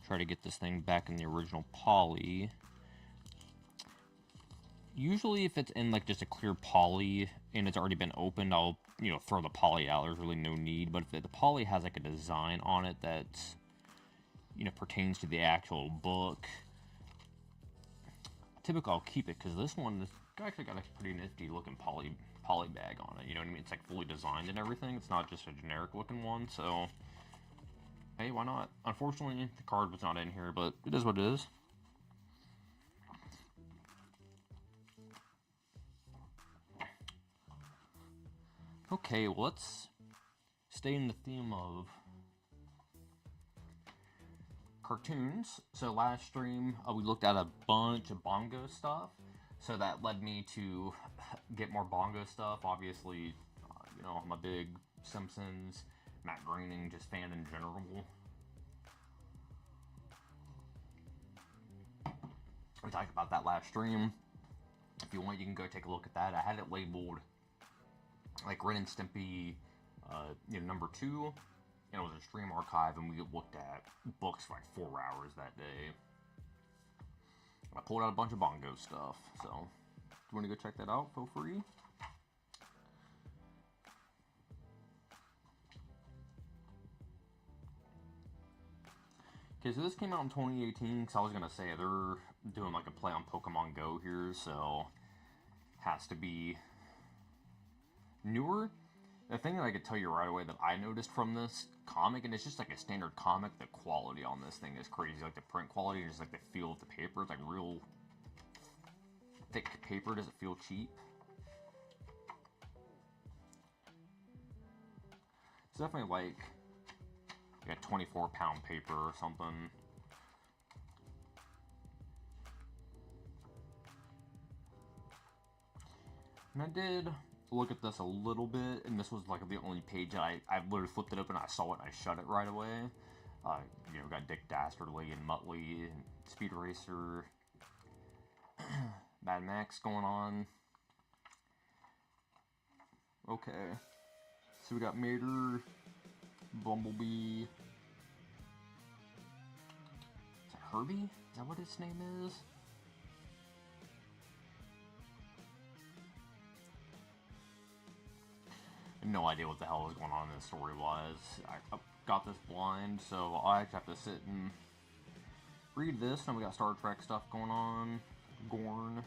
Try to get this thing back in the original poly. Usually if it's in like just a clear poly and it's already been opened, I'll, you know, throw the poly out. There's really no need. But if the poly has like a design on it that, you know, pertains to the actual book, typically I'll keep it, because this actually got a pretty nifty looking poly bag on it. You know what I mean? It's like fully designed and everything. It's not just a generic looking one. So hey, why not? Unfortunately, the card was not in here, but it is what it is. Okay, well, let's stay in the theme of cartoons. So last stream, we looked at a bunch of bongo stuff. So that led me to get more bongo stuff. Obviously, you know, I'm a big Simpsons, Matt Groening just fan in general. We talked about that last stream. If you want, you can go take a look at that. I had it labeled like Ren and Stimpy, you know, number 2, and it was a stream archive, and we looked at books for like 4 hours that day. I pulled out a bunch of bongo stuff, so if you want to go check that out, feel free. Okay, so this came out in 2018, so I was going to say they're doing like a play on Pokemon Go here, so has to be newer. The thing that I could tell you right away that I noticed from this comic, and it's just like a standard comic, the quality on this thing is crazy. Like the print quality, and just like the feel of the paper, it's like real thick paper. Doesn't feel cheap. It's definitely like a 24-pound paper or something. And I did look at this a little bit, and this was like the only page that I literally flipped it open, I saw it, and I shut it right away. You know, got Dick Dastardly and Muttley and Speed Racer, Mad Max going on. Okay, so we got Mater, Bumblebee. Is that Herbie? Is that what his name is? no idea what the hell was going on in this story-wise. I got this blind, so I actually have to sit and read this. Now we got Star Trek stuff going on. Gorn.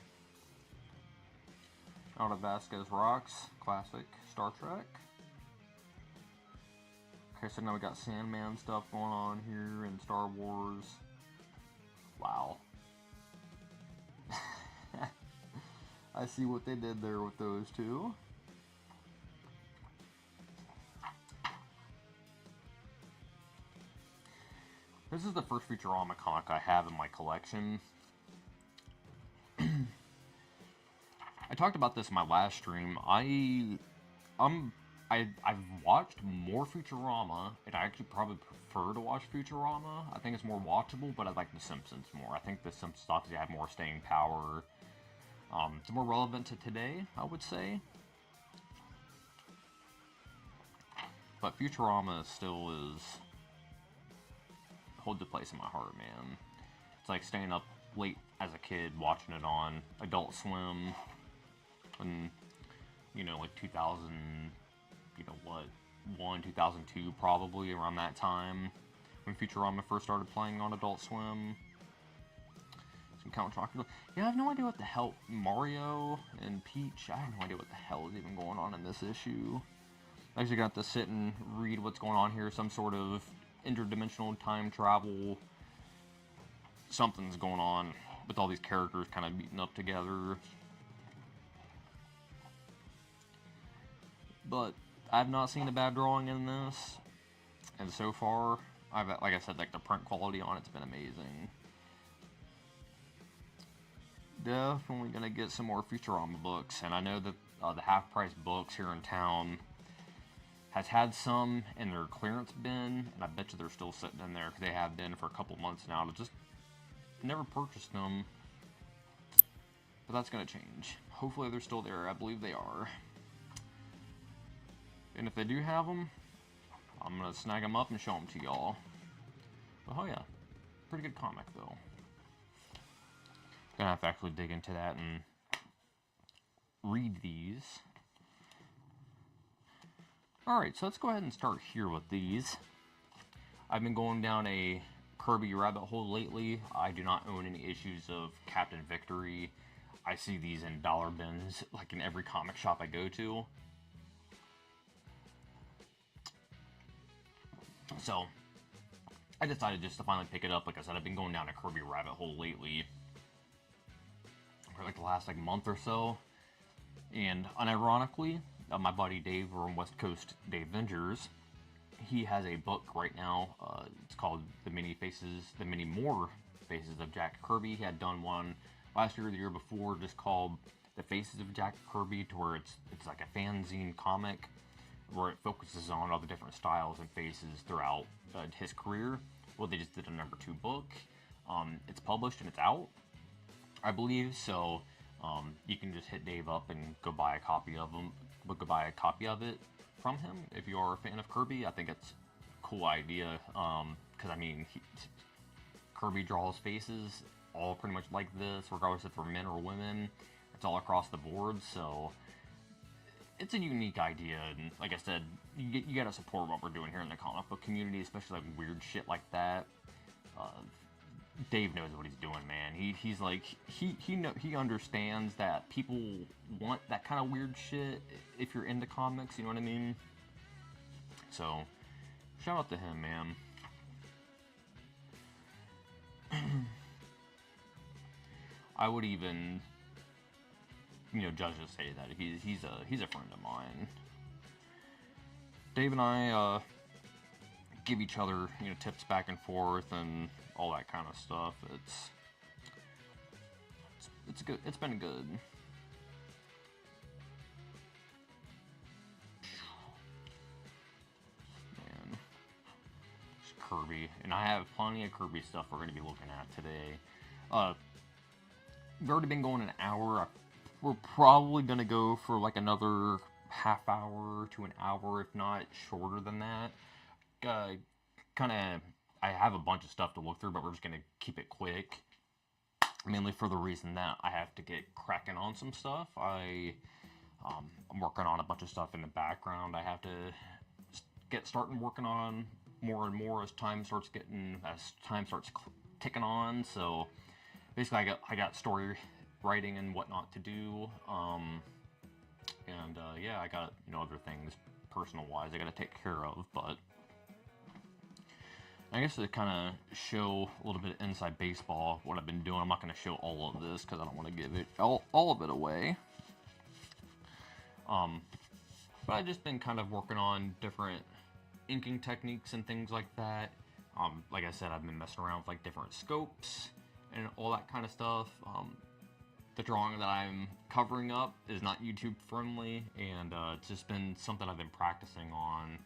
Out of Vasquez Rocks. Classic Star Trek. Okay, so now we got Sandman stuff going on here in Star Wars. Wow. I see what they did there with those two. This is the first Futurama comic I have in my collection. I talked about this in my last stream. I've watched more Futurama, and I actually probably prefer to watch Futurama. I think it's more watchable, but I like The Simpsons more. I think The Simpsons obviously have more staying power. It's more relevant to today, I would say. But Futurama still holds a place in my heart, man. It's like staying up late as a kid watching it on Adult Swim. And, you know, like 2000, you know what, 2002 probably, around that time, when Futurama first started playing on Adult Swim. Some Count Chocula. Yeah, I have no idea what the hell, Mario and Peach, I have no idea what the hell is even going on in this issue. I actually got to sit and read what's going on here, some sort of interdimensional time travel. Something's going on with all these characters kind of meeting up together. But I have not seen a bad drawing in this, and so far, like I said, like the print quality on it's been amazing. Definitely gonna get some more Futurama books, and I know that the half-price books here in town has had some in their clearance bin, and I bet you they're still sitting in there because they have been for a couple months now. I just never purchased them, but that's gonna change. Hopefully they're still there. I believe they are. And if they do have them, I'm going to snag them up and show them to y'all. But oh yeah, pretty good comic though. Gonna have to actually dig into that and read these. Alright, so let's go ahead and start here with these. I've been going down a Kirby rabbit hole lately. I do not own any issues of Captain Victory. I see these in dollar bins, like in every comic shop I go to. So, I decided just to finally pick it up. Like I said, I've been going down a Kirby rabbit hole lately for like the last like month or so. And unironically, my buddy Dave from West Coast Dave Vengers, he has a book right now. It's called The Many More Faces of Jack Kirby. He had done one last year or the year before just called The Faces of Jack Kirby, to where it's like a fanzine comic where it focuses on all the different styles and faces throughout his career. Well, they just did a #2 book. It's published and it's out, I believe. So you can just hit Dave up and go buy a copy of it from him if you are a fan of Kirby. I think it's a cool idea because I mean, Kirby draws faces all pretty much like this, regardless if they're men or women. It's all across the board, so it's a unique idea, and like I said, you gotta support what we're doing here in the comic book community, especially like weird shit like that. Dave knows what he's doing, man. He's like, he understands that people want that kind of weird shit if you're into comics, you know what I mean? So, shout out to him, man. I would even, you know, just say that he's a friend of mine. Dave and I give each other, you know, tips back and forth and all that kind of stuff. It's good. It's been good. Man, it's Kirby, and I have plenty of Kirby stuff we're going to be looking at today. We've already been going an hour. We're probably going to go for like another half hour to an hour, if not shorter than that. I have a bunch of stuff to look through, but we're just going to keep it quick. Mainly for the reason that I have to get cracking on some stuff. I I'm working on a bunch of stuff in the background. I have to starting working on more and more as time starts ticking on. So basically, I got story writing and whatnot to do, and yeah, I got other things personal wise I got to take care of, but. I guess to kind of show a little bit of inside baseball, what I've been doing. I'm not going to show all of this because I don't want to give it all of it away. But I've just been kind of working on different inking techniques and things like that. Like I said, I've been messing around with like different scopes and all that kind of stuff. The drawing that I'm covering up is not YouTube friendly, and it's just been something I've been practicing on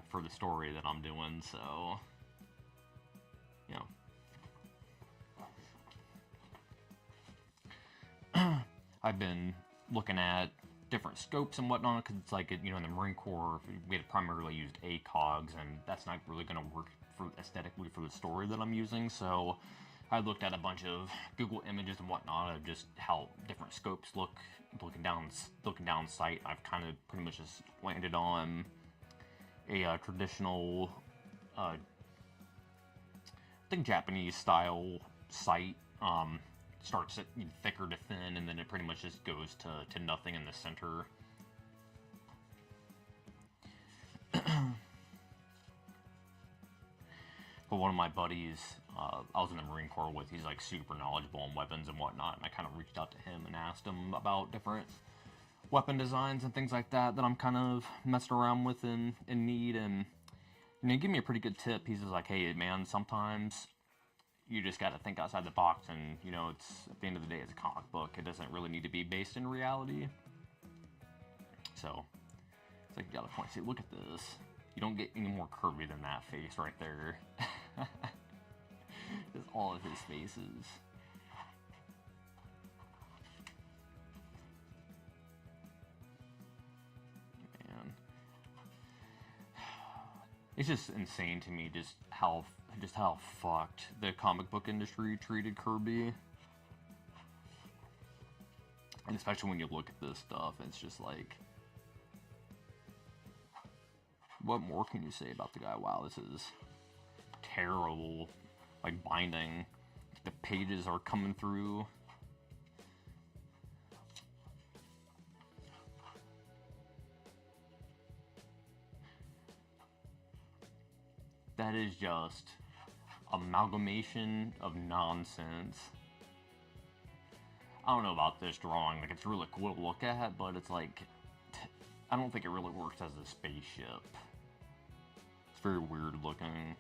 for the story that I'm doing, so... I've been looking at different scopes and whatnot, because it's like, in the Marine Corps, we had primarily used ACOGs, and that's not really going to work aesthetically for the story that I'm using, so I looked at a bunch of Google images and whatnot of just how different scopes look, looking down sight. I've kind of pretty much just landed on a traditional, I think Japanese style sight. Starts at thicker to thin, and then it pretty much just goes to nothing in the center. But one of my buddies, I was in the Marine Corps with, he's like super knowledgeable on weapons and whatnot, and I kind of reached out to him and asked him about different weapon designs and things like that I'm kind of messing around with and need, and he gave me a pretty good tip. He's just like, hey man, sometimes you just got to think outside the box, and it's at the end of the day, it's a comic book. It doesn't really need to be based in reality. So it's like, you got a point. See, look at this. You don't get any more Kirby than that face right there. Just all of his faces. Man, it's just insane to me just how fucked the comic book industry treated Kirby. And especially when you look at this stuff, it's just like, what more can you say about the guy? Wow, this is terrible, like, binding. The pages are coming through. That is just amalgamation of nonsense. I don't know about this drawing, like, it's really cool to look at, but it's like, I don't think it really works as a spaceship. It's very weird looking.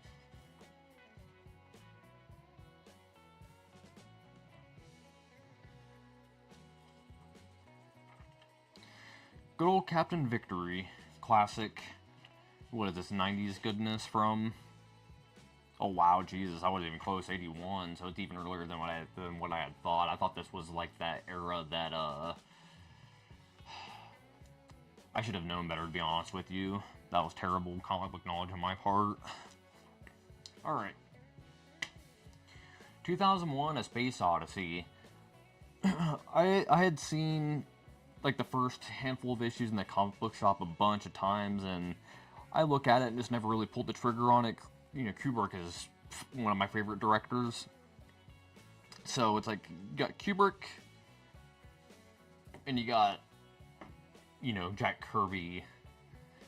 Good old Captain Victory, classic, what is this, 90s goodness from... Oh wow, Jesus, I wasn't even close, 81, so it's even earlier than what I had thought. I thought this was like that era that, I should have known better, to be honest with you. That was terrible comic book knowledge on my part. Alright. 2001, A Space Odyssey. I had seen, like, the first handful of issues in the comic book shop a bunch of times, and I look at it and just never really pulled the trigger on it. Kubrick is one of my favorite directors. So it's like, you got Kubrick, and you got, Jack Kirby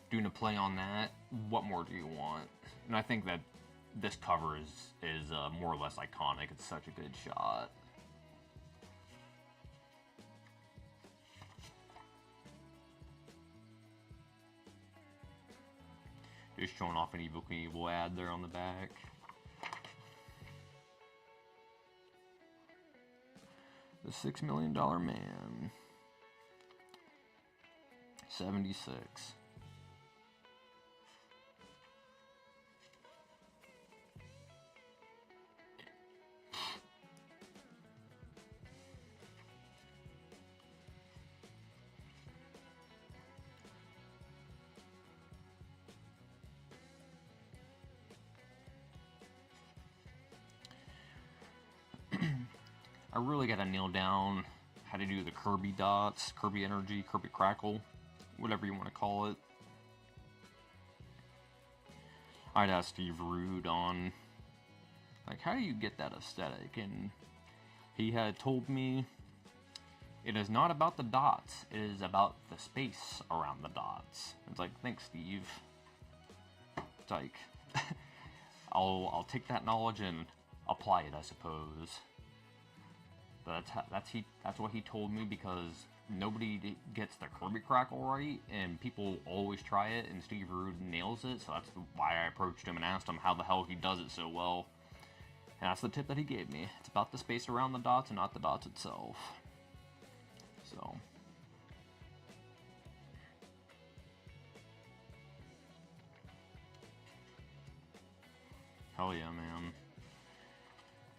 doing a play on that. What more do you want? And I think that this cover is more or less iconic. It's such a good shot. Just showing off an Evil Knievel ad there on the back. The $6 Million Man. 76. I really gotta nail down how to do the Kirby dots, Kirby energy, Kirby crackle, whatever you want to call it. I'd ask Steve Rude on, like, how do you get that aesthetic? And he had told me, it is not about the dots, it is about the space around the dots. It's like, thanks, Steve. It's like, I'll take that knowledge and apply it, I suppose. But that's what he told me, because nobody gets the Kirby crackle right, and people always try it, and Steve Rude nails it. So that's why I approached him and asked him how the hell he does it so well. And that's the tip that he gave me. It's about the space around the dots and not the dots itself. So. Hell yeah, man.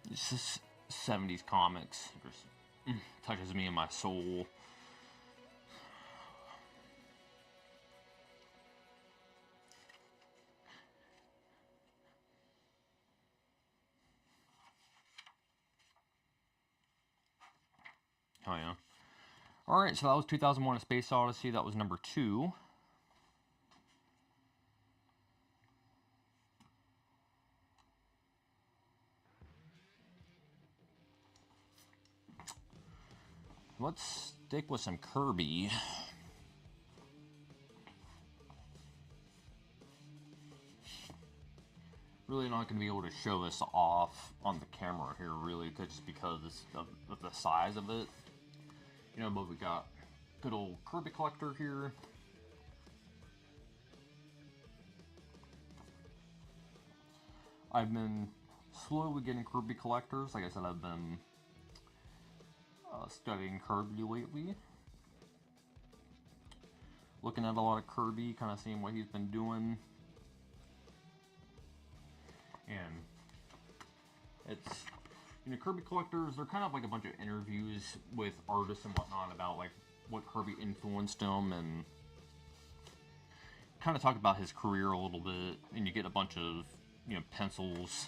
It's just 70s comics. It just touches me in my soul. Oh yeah. Alright, so that was 2001: A Space Odyssey. That was number 2. Let's stick with some Kirby. Really not going to be able to show this off on the camera here, really, just because of the size of it. You know, but we got good old Kirby collector here. I've been slowly getting Kirby collectors. Like I said, I've been studying Kirby lately. Looking at a lot of Kirby, kind of seeing what he's been doing. And it's, you know, Kirby collectors, they're kind of like a bunch of interviews with artists and whatnot about like what Kirby influenced him, and kind of talk about his career a little bit, and you get a bunch of, you know, pencils,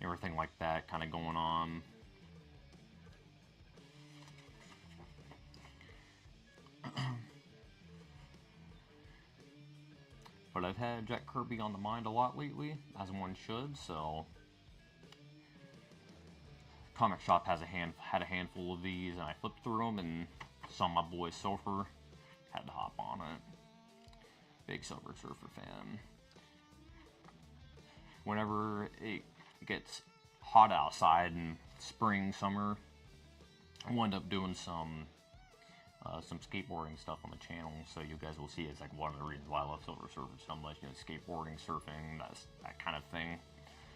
everything like that kind of going on. But I've had Jack Kirby on the mind a lot lately, as one should, so Comic Shop had a handful of these, and I flipped through them and saw my boy Surfer. Had to hop on it. Big Silver Surfer fan. Whenever it gets hot outside in spring, summer, I wind up doing some skateboarding stuff on the channel, so you guys will see it's like one of the reasons why I love Silver Surfer so much. You know, skateboarding, surfing, that kind of thing.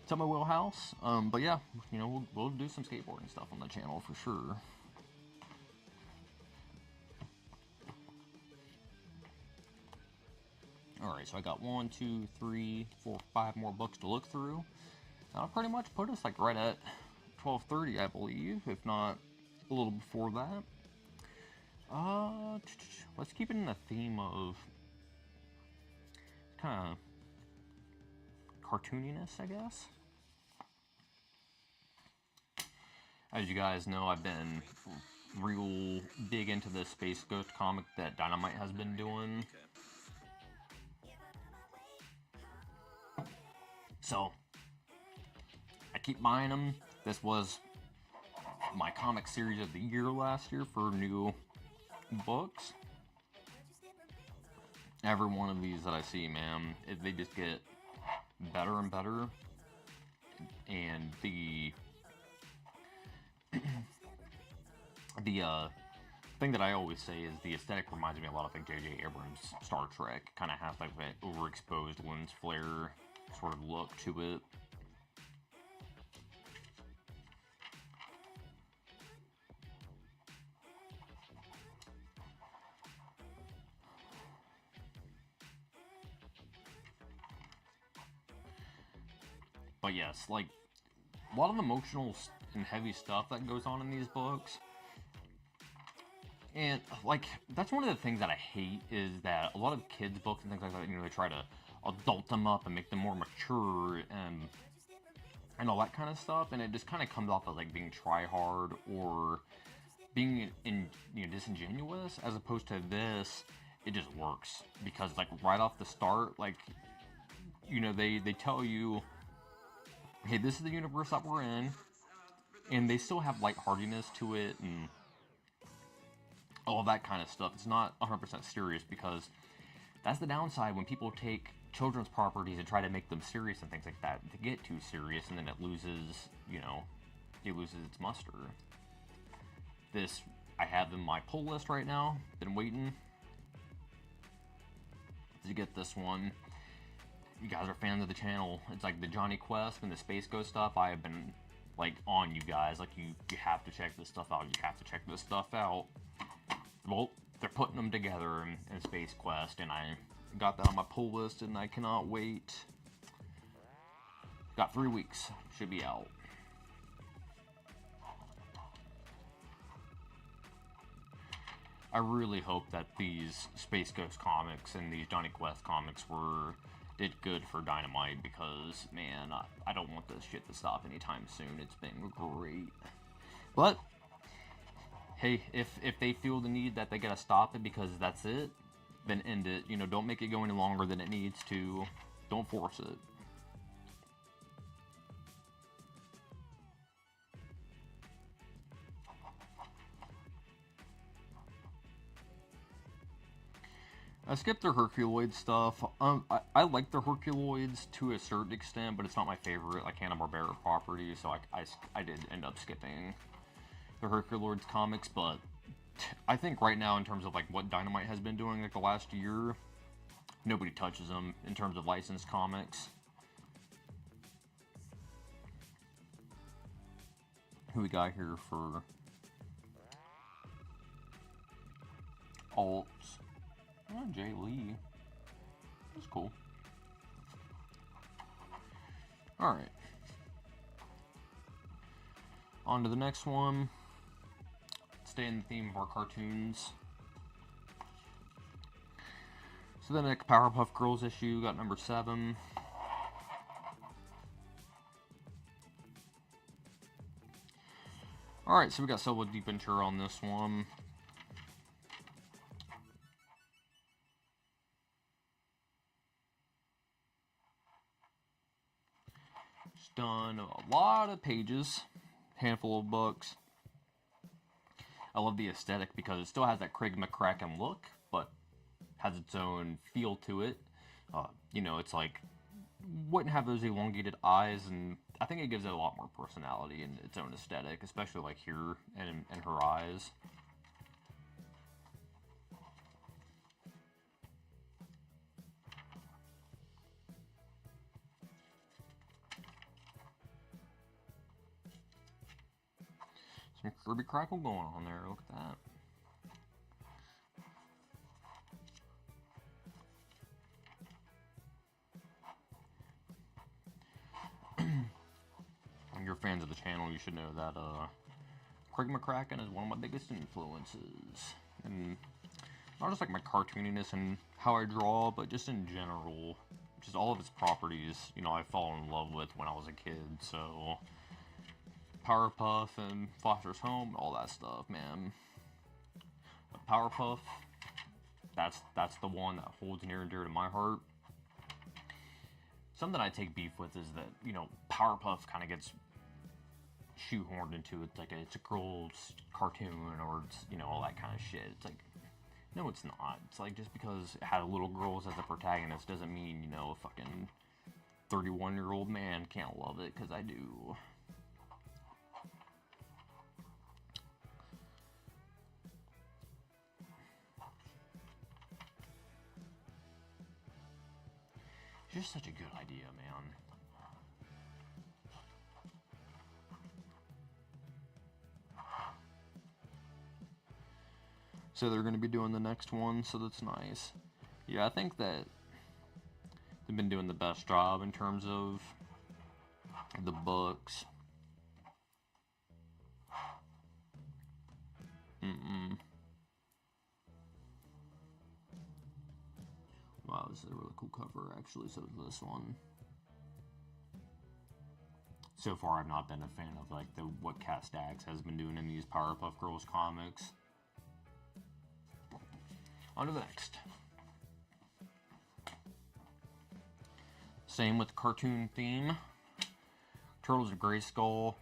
It's on my wheelhouse. But yeah, you know, we'll do some skateboarding stuff on the channel for sure. Alright, so I got 1, 2, 3, 4, 5 more books to look through. That'll pretty much put us like right at 12:30, I believe, if not a little before that. Let's keep it in the theme of kind of cartooniness, I guess. As you guys know, I've been real big into this Space Ghost comic that Dynamite has been doing. So, I keep buying them. This was my comic series of the year last year for new books. Every one of these that I see, man, they just get better and better. And the thing that I always say is the aesthetic reminds me a lot of like J.J. Abrams' Star Trek. Kind of has like that overexposed lens flare sort of look to it. But yes, like, a lot of emotional and heavy stuff that goes on in these books. And, like, that's one of the things that I hate, is that a lot of kids' books and things like that, you know, they try to adult them up and make them more mature and all that kind of stuff. And it just kind of comes off as, like, being try-hard or being disingenuous, as opposed to this, it just works because like right off the start, like they tell you, hey, this is the universe that we're in, and they still have lightheartedness to it and all that kind of stuff. It's not 100% serious, because that's the downside when people take children's properties and try to make them serious and things like that. To get too serious, and then it loses, it loses its muster. This, I have in my pull list right now. Been waiting to get this one. You guys are fans of the channel. It's like the Johnny Quest and the Space Ghost stuff. I have been like on you guys. Like you have to check this stuff out. You have to check this stuff out. Well, they're putting them together in Space Quest, and I got that on my pull list, and I cannot wait. Got 3 weeks. Should be out. I really hope that these Space Ghost comics and these Johnny Quest comics did good for Dynamite, because, man, I don't want this shit to stop anytime soon. It's been great. But hey, if they feel the need that they gotta stop it because that's it, then end it. Don't make it go any longer than it needs to. Don't force it. I skipped the Herculoid stuff. I like the Herculoids to a certain extent, but it's not my favorite, like, Hanna-Barbera property, so I did end up skipping the Herculoids comics. But I think right now, in terms of like what Dynamite has been doing like the last year, nobody touches them in terms of licensed comics. Who we got here for alts? Oh, Jay Lee. That's cool. Alright. On to the next one. Stay in the theme of our cartoons. So the next Powerpuff Girls issue got number 7. Alright, so we got Silva Deep Ventura on this one. It's done a lot of pages, handful of books. I love the aesthetic because it still has that Craig McCracken look, but has its own feel to it. It's like, wouldn't have those elongated eyes, and I think it gives it a lot more personality and its own aesthetic, especially like here and in her eyes. Some Kirby crackle going on there, look at that. If you're fans of the channel, you should know that Craig McCracken is one of my biggest influences. And not just like my cartooniness and how I draw, but just in general. Just all of its properties, I fall in love with when I was a kid, so Powerpuff and Foster's Home, all that stuff, man. But Powerpuff, that's the one that holds near and dear to my heart. Something I take beef with is that, Powerpuff kind of gets shoehorned into it, like it's a girl's cartoon, or it's, all that kind of shit. It's like, no, it's not. It's like, just because it had little girls as the protagonist doesn't mean, a fucking 31-year-old man can't love it, because I do. It's just such a good idea, man. So they're going to be doing the next one, so that's nice. Yeah, I think that they've been doing the best job in terms of the books. Wow, this is a really cool cover, actually, so is this one. So far, I've not been a fan of like what Castax has been doing in these Powerpuff Girls comics. On to the next. Same with the cartoon theme. Turtles of Grayskull.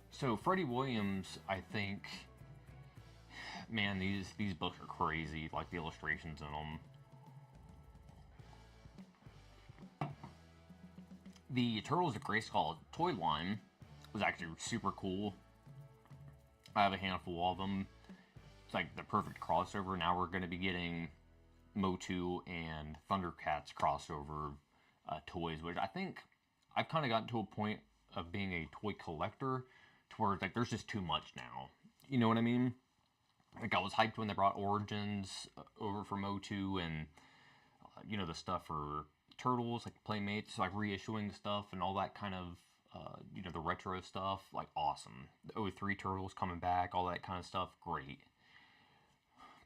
So Freddie Williams, I think, man, these books are crazy. Like the illustrations in them. The Turtles of Grayskull toy line was actually super cool. I have a handful of them. It's like the perfect crossover. Now we're going to be getting Motu and Thundercats crossover toys, which I think I've kind of gotten to a point of being a toy collector to where like there's just too much now. You know what I mean? Like I was hyped when they brought Origins over for Motu and you know, the stuff for Turtles, like Playmates, like reissuing stuff and all that kind of you know, the retro stuff, like awesome. The 03 Turtles coming back, all that kind of stuff, great.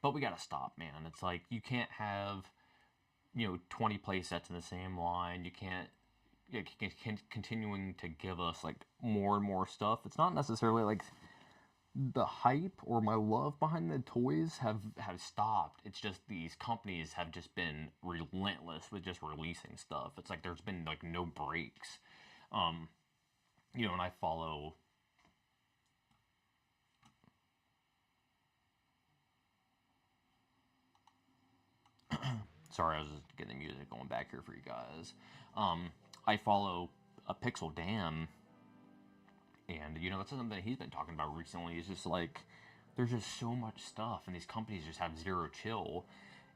But we gotta stop, man. It's like you can't have, you know, 20 play sets in the same line. You can't, continuing to give us like more and more stuff. It's not necessarily like the hype or my love behind the toys have stopped. It's just these companies have just been relentless with just releasing stuff. It's like there's been like no breaks. You know, and I follow sorry, I was just getting the music going back here for you guys. I follow a Pixel Dan, and you know, that's something that he's been talking about recently. It's just like there's just so much stuff, and these companies just have zero chill.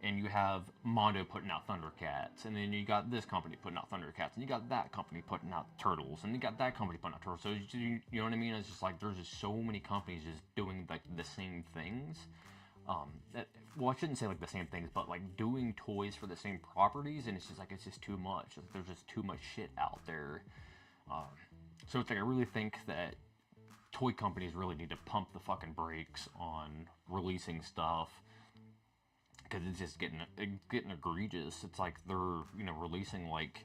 And you have Mondo putting out Thundercats, and then you got this company putting out Thundercats, and you got that company putting out Turtles, and you got that company putting out Turtles. So you know what I mean? It's just like there's just so many companies just doing like the same things. Well, I shouldn't say like the same things, but like doing toys for the same properties, and it's just like it's just too much. Like, there's just too much shit out there. So it's like I really think that toy companies really need to pump the fucking brakes on releasing stuff. Because it's just getting egregious. It's like they're, you know, releasing like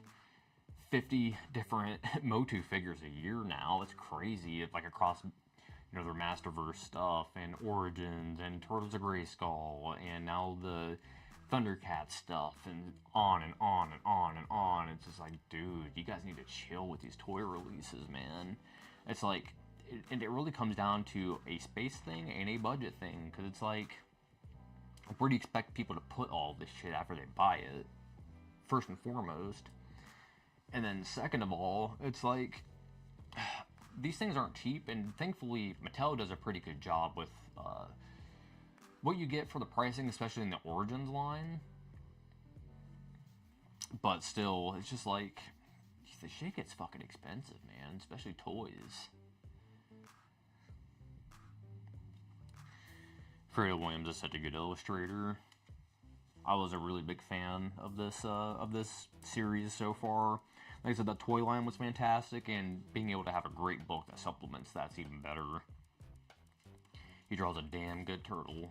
50 different Motu figures a year now. It's crazy. It's like across, you know, their Masterverse stuff and Origins and Turtles of Grayskull and now the Thundercats stuff and on and on and on and on. It's just like, dude, you guys need to chill with these toy releases, man. It's like, and it really comes down to a space thing and a budget thing. Because it's like, where do you expect people to put all this shit after they buy it? First and foremost. And then second of all, it's like, these things aren't cheap, and thankfully Mattel does a pretty good job with what you get for the pricing, especially in the Origins line. But still, it's just like, the shit gets fucking expensive, man, especially toys. Freddie Williams is such a good illustrator. I was a really big fan of this series so far. Like I said, the toy line was fantastic, and being able to have a great book that supplements that's even better. He draws a damn good turtle.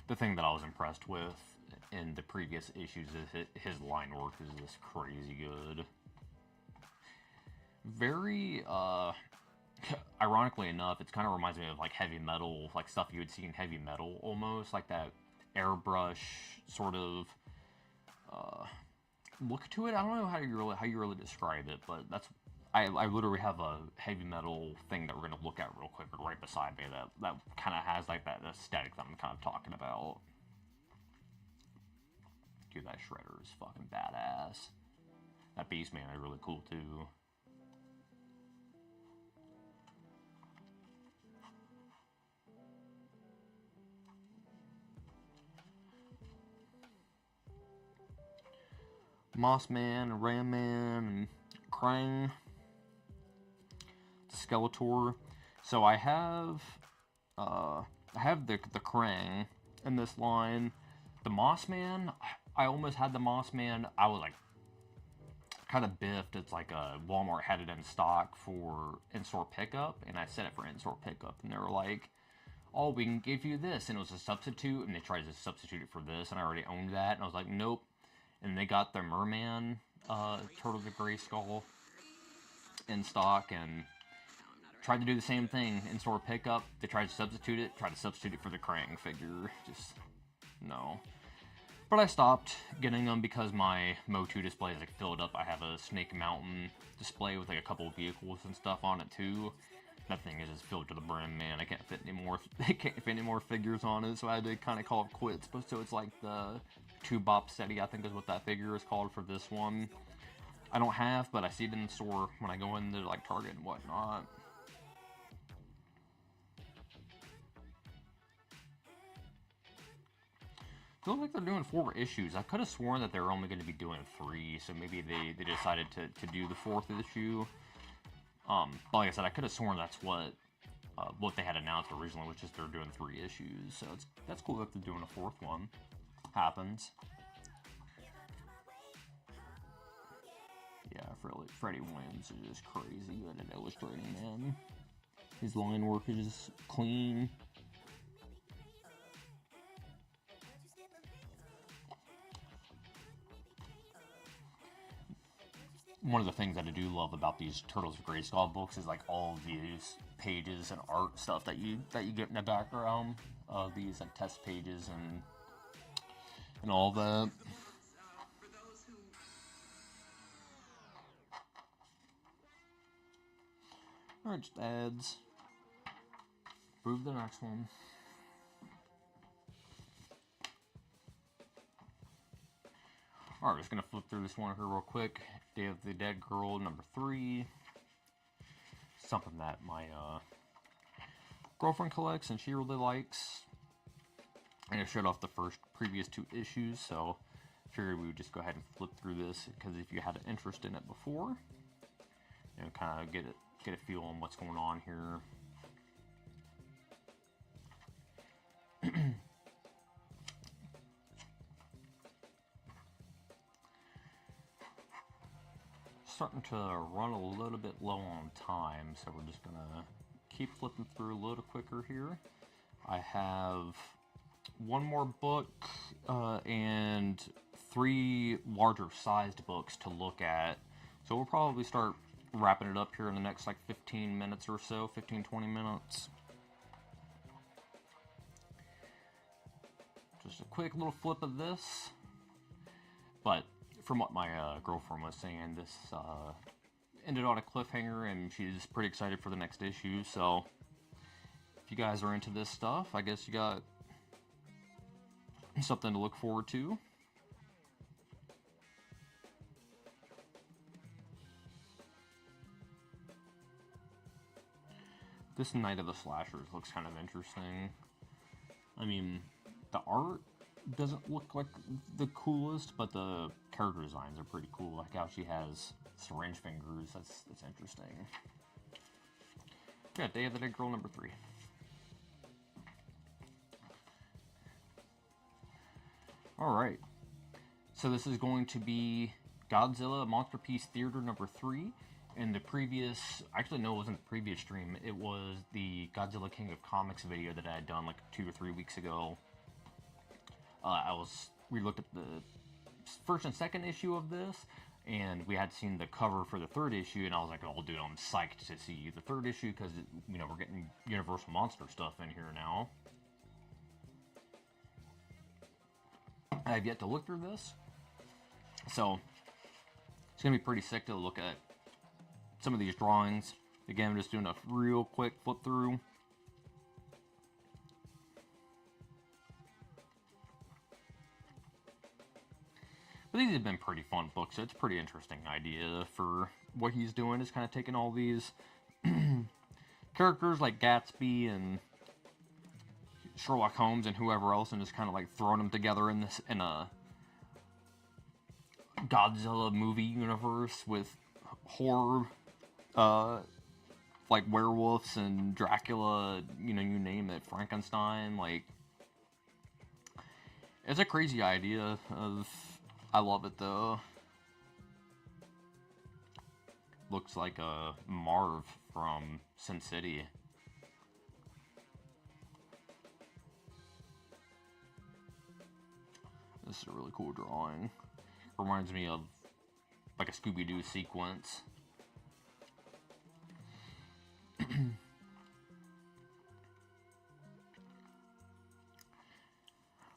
The thing that I was impressed with in the previous issues is his line work is just crazy good. Very, ironically enough, it kind of reminds me of like heavy metal, like stuff you would see in heavy metal almost, like that airbrush sort of look to it. I don't know how you really describe it, but that's I literally have a heavy metal thing that we're gonna look at real quick right beside me that kind of has like that aesthetic that I'm kind of talking about. Dude, that Shredder is fucking badass. That Beastman is really cool too. Mossman, Ramman, and Krang. Skeletor. So I have the Krang in this line. The Mossman, I almost had the Mossman. I was like kind of biffed. It's like Walmart had it in stock for in-store pickup, and I set it for in-store pickup, and they were like, oh, we can give you this, and it was a substitute, and they tried to substitute it for this, and I already owned that, and I was like, nope. And they got the Merman Turtle the Gray Skull in stock, and tried to do the same thing in store pickup. They tried to substitute it for the Krang figure. Just, no. But I stopped getting them because my Motu display is like filled up. I have a Snake Mountain display with like a couple of vehicles and stuff on it too. That thing is just filled to the brim, man. I can't fit any more. I can't fit any more figures on it, so I had to kind of call it quits. But so it's like the 2-Bop SETI, I think is what that figure is called for this one. I don't have, but I see it in the store when I go into like Target and whatnot. Feels like they're doing 4 issues. I could have sworn that they were only going to be doing 3, so maybe they decided to do the 4th issue. But like I said, I could have sworn that's what they had announced originally, which is they're doing 3 issues. So that's cool that they're doing a 4th one. Happens. Yeah, Freddie Williams is just crazy good at illustrating, man. His line work is just clean. One of the things that I do love about these Turtles of Grayskull books is like all of these pages and art stuff that you get in the background of these like test pages and all that. Alright, just ads. Prove the next one. Alright, just gonna flip through this one here real quick. Day of the Dead Girl, number 3. Something that my girlfriend collects and she really likes. And it showed off the previous 2 issues, so I figured we would just go ahead and flip through this, because if you had an interest in it before, you know, kind of get a feel on what's going on here. Starting to run a little bit low on time, so we're just gonna keep flipping through a little quicker here. I have 1 more book and 3 larger sized books to look at, so we'll probably start wrapping it up here in the next like 15 minutes or so, 15-20 minutes. Just a quick little flip of this, but from what my girlfriend was saying, this ended on a cliffhanger, and she's pretty excited for the next issue, so if you guys are into this stuff, I guess you got something to look forward to. This Night of the Slashers looks kind of interesting. I mean, the art doesn't look like the coolest, but the character designs are pretty cool. Like how she has syringe fingers. That's interesting. Yeah, Day of the Dead Girl number 3. Alright. So this is going to be Godzilla Monster Piece Theater number 3. In the previous, actually no, it wasn't the previous stream. It was the Godzilla King of Comics video that I had done like 2 or 3 weeks ago. We looked at the 1st and 2nd issue of this, and we had seen the cover for the 3rd issue, and I was like, oh dude, I'm psyched to see the 3rd issue, because, you know, we're getting Universal Monster stuff in here now. I have yet to look through this, so it's going to be pretty sick to look at some of these drawings. Again, I'm just doing a real quick flip through. But these have been pretty fun books. It's a pretty interesting idea for what he's doing, is kind of taking all these characters like Gatsby and Sherlock Holmes and whoever else, and just kind of like throwing them together in a Godzilla movie universe with horror, like werewolves and Dracula, you know, you name it, Frankenstein. Like, it's a crazy idea. I love it though. Looks like a Marv from Sin City. This is a really cool drawing. Reminds me of like a Scooby-Doo sequence.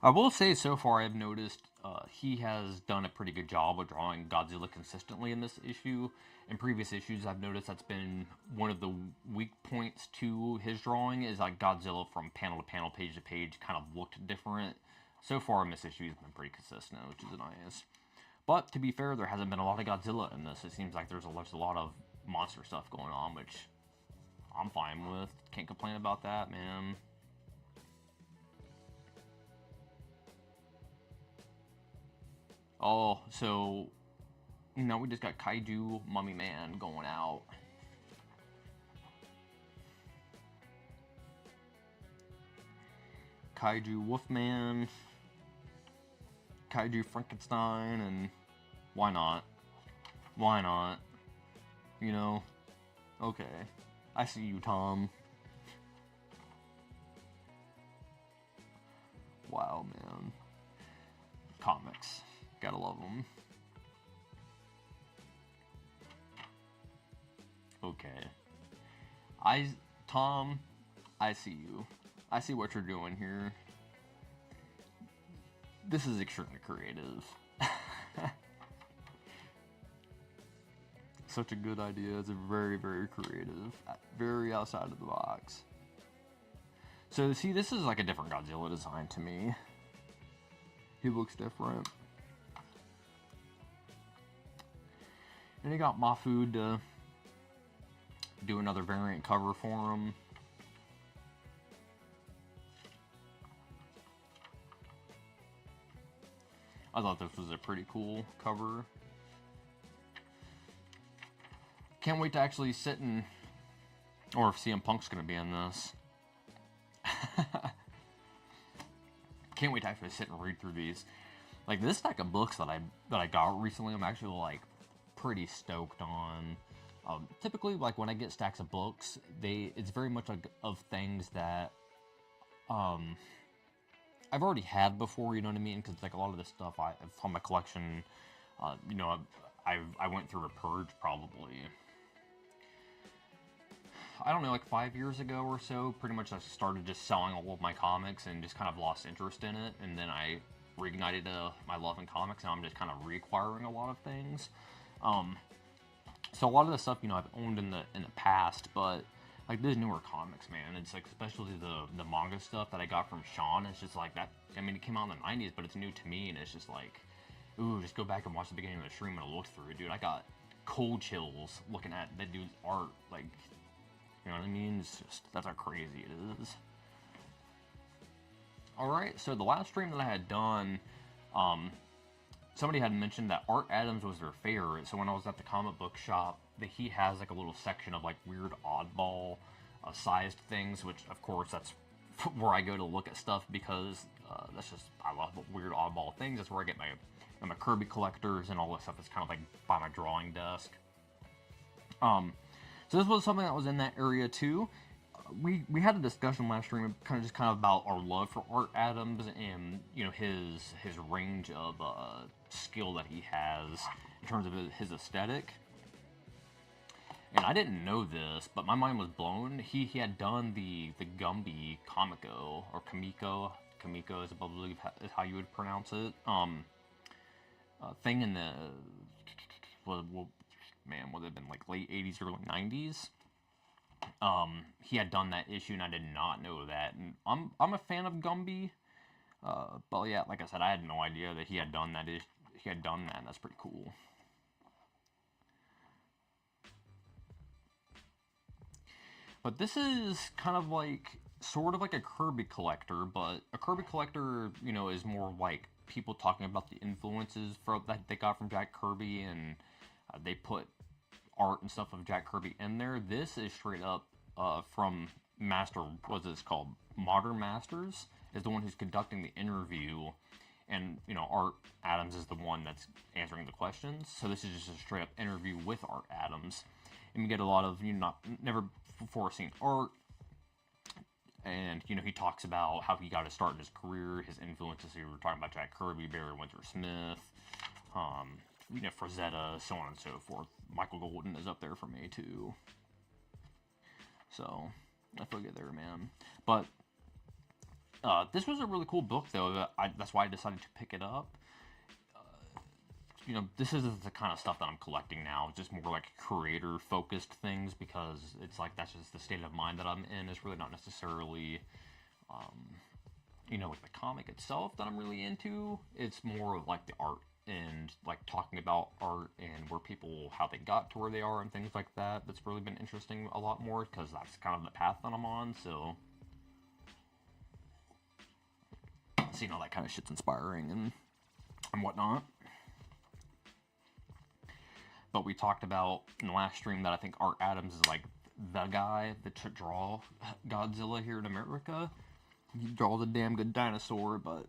I will say so far I've noticed he has done a pretty good job of drawing Godzilla consistently in this issue. In previous issues I've noticed that's been one of the weak points to his drawing, is like Godzilla from panel to panel, page to page kind of looked different. So far in this issue he's been pretty consistent, which is nice. But to be fair, there hasn't been a lot of Godzilla in this. It seems like there's a lot of monster stuff going on, which I'm fine with. Can't complain about that, man. Oh, so now we just got Kaiju Mummy Man going out. Kaiju Wolfman, Kaiju Frankenstein, and why not? Why not? You know? Okay. I see you, Tom. Wow, man. Comics. Gotta love them. Okay. Tom, I see you. I see what you're doing here. This is extremely creative. Such a good idea. It's very, very creative. Very outside of the box. So, see, this is like a different Godzilla design to me. He looks different. And he got Mafu to do another variant cover for him. I thought this was a pretty cool cover. Can't wait to actually sit and... or if CM Punk's gonna be in this. Can't wait to actually sit and read through these. Like, this stack of books that I got recently, I'm actually, like, pretty stoked on. Typically, like, when I get stacks of books, it's very much like of things that I've already had before, you know what I mean? Because, like, a lot of this stuff from my collection, you know, I went through a purge probably, I don't know, like 5 years ago or so. Pretty much I started just selling all of my comics and just kind of lost interest in it, and then I reignited my love in comics, and I'm just kind of reacquiring a lot of things. So a lot of the stuff, you know, I've owned in the past, but like these newer comics, man, it's like, especially the manga stuff that I got from Sean, it's just like that. I mean, it came out in the 90s, but it's new to me, and it's just like, ooh, just go back and watch the beginning of the stream and look through it, dude. I got cold chills looking at that dude's art, like, you know what I mean? It's just, that's how crazy it is. Alright, so the last stream that I had done, somebody had mentioned that Art Adams was their favorite. So when I was at the comic book shop, he has like a little section of like weird oddball sized things, which of course that's where I go to look at stuff, because that's just, I love weird oddball things. That's where I get my Kirby collectors and all this stuff. It's kind of like by my drawing desk. So this was something that was in that area too. We had a discussion last stream, kind of about our love for Art Adams and, you know, his range of skill that he has in terms of his aesthetic. And I didn't know this, but my mind was blown. He had done the Gumby Comico, or Kamiko, is I believe is how you would pronounce it. Thing in the would it have been like late 80s, early 90s? He had done that issue, and I did not know that. And I'm a fan of Gumby, but yeah, like I said, I had no idea that he had done that. He had done that, and that's pretty cool. But this is kind of like, sort of like a Kirby collector, but a Kirby collector, you know, is more like people talking about the influences that they got from Jack Kirby, and they put art and stuff of Jack Kirby in there. This is straight up from Master, what's this called? Modern Masters is the one who's conducting the interview, and, you know, Art Adams is the one that's answering the questions. So this is just a straight up interview with Art Adams, and we get a lot of, you know, never before seen art, And, you know, he talks about how he got to start in his career, his influences. We were talking about Jack Kirby, Barry Windsor-Smith, you know, Frazetta, so on and so forth. Michael Golden is up there for me, too. So, I feel good there, man. But, this was a really cool book, though. That's why I decided to pick it up. You know, this isn't the kind of stuff that I'm collecting now. It's just more like creator-focused things, because it's like that's just the state of mind that I'm in. It's really not necessarily, you know, like the comic itself that I'm really into. It's more of like the art and like talking about art and where people, how they got to where they are and things like that. That's really been interesting a lot more, because that's kind of the path that I'm on. So, seeing all that kind of shit's inspiring and whatnot. But we talked about in the last stream that I think Art Adams is like the guy that to draw Godzilla here in America. He draws a damn good dinosaur, but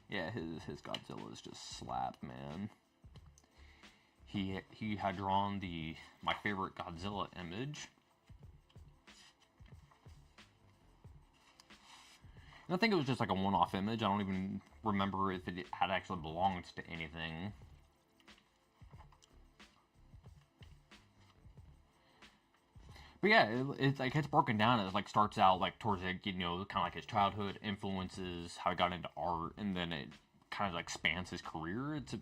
yeah, his Godzilla is just slap, man. He had drawn my favorite Godzilla image. And I think it was just like a one-off image. I don't even remember if it had actually belonged to anything. But yeah, it's like it's broken down. It like starts out like towards it, you know, kind of like his childhood influences, how he got into art, and then it kind of like spans his career. It's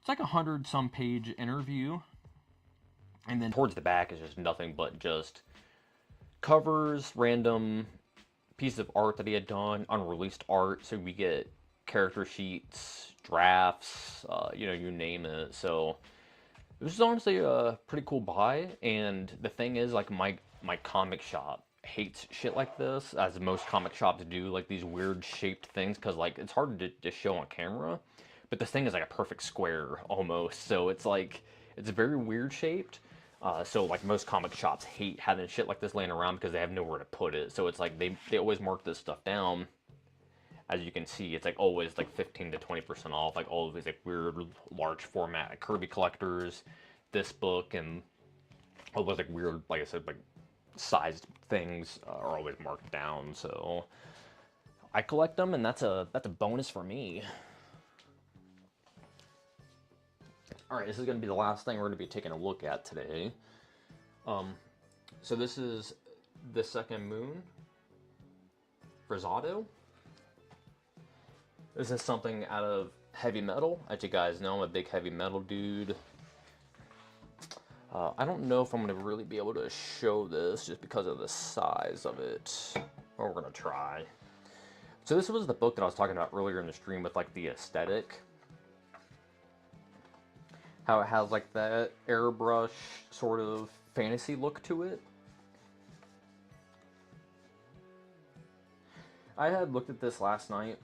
like 100-some page interview, and then towards the back is just nothing but just covers, random pieces of art that he had done, unreleased art. So we get character sheets, drafts, you know, you name it. So. This is honestly a pretty cool buy, and the thing is, like, my comic shop hates shit like this, as most comic shops do, like these weird shaped things, because, like, it's hard to show on camera, but this thing is like a perfect square, almost, so it's like, it's very weird shaped, so, like, most comic shops hate having shit like this laying around, because they have nowhere to put it, so it's like, they always mark this stuff down. As you can see, it's like always like 15 to 20% off, like all of these like weird large format like Kirby collectors, this book, and all those like weird, like I said, like sized things are always marked down. So I collect them, and that's a bonus for me. All right, this is going to be the last thing we're going to be taking a look at today. So this is the second moon for SAITO. This is something out of heavy metal. As you guys know, I'm a big heavy metal dude. I don't know if I'm going to really be able to show this just because of the size of it. But we're going to try. So this was the book that I was talking about earlier in the stream with like the aesthetic. How it has like that airbrush sort of fantasy look to it. I had looked at this last night.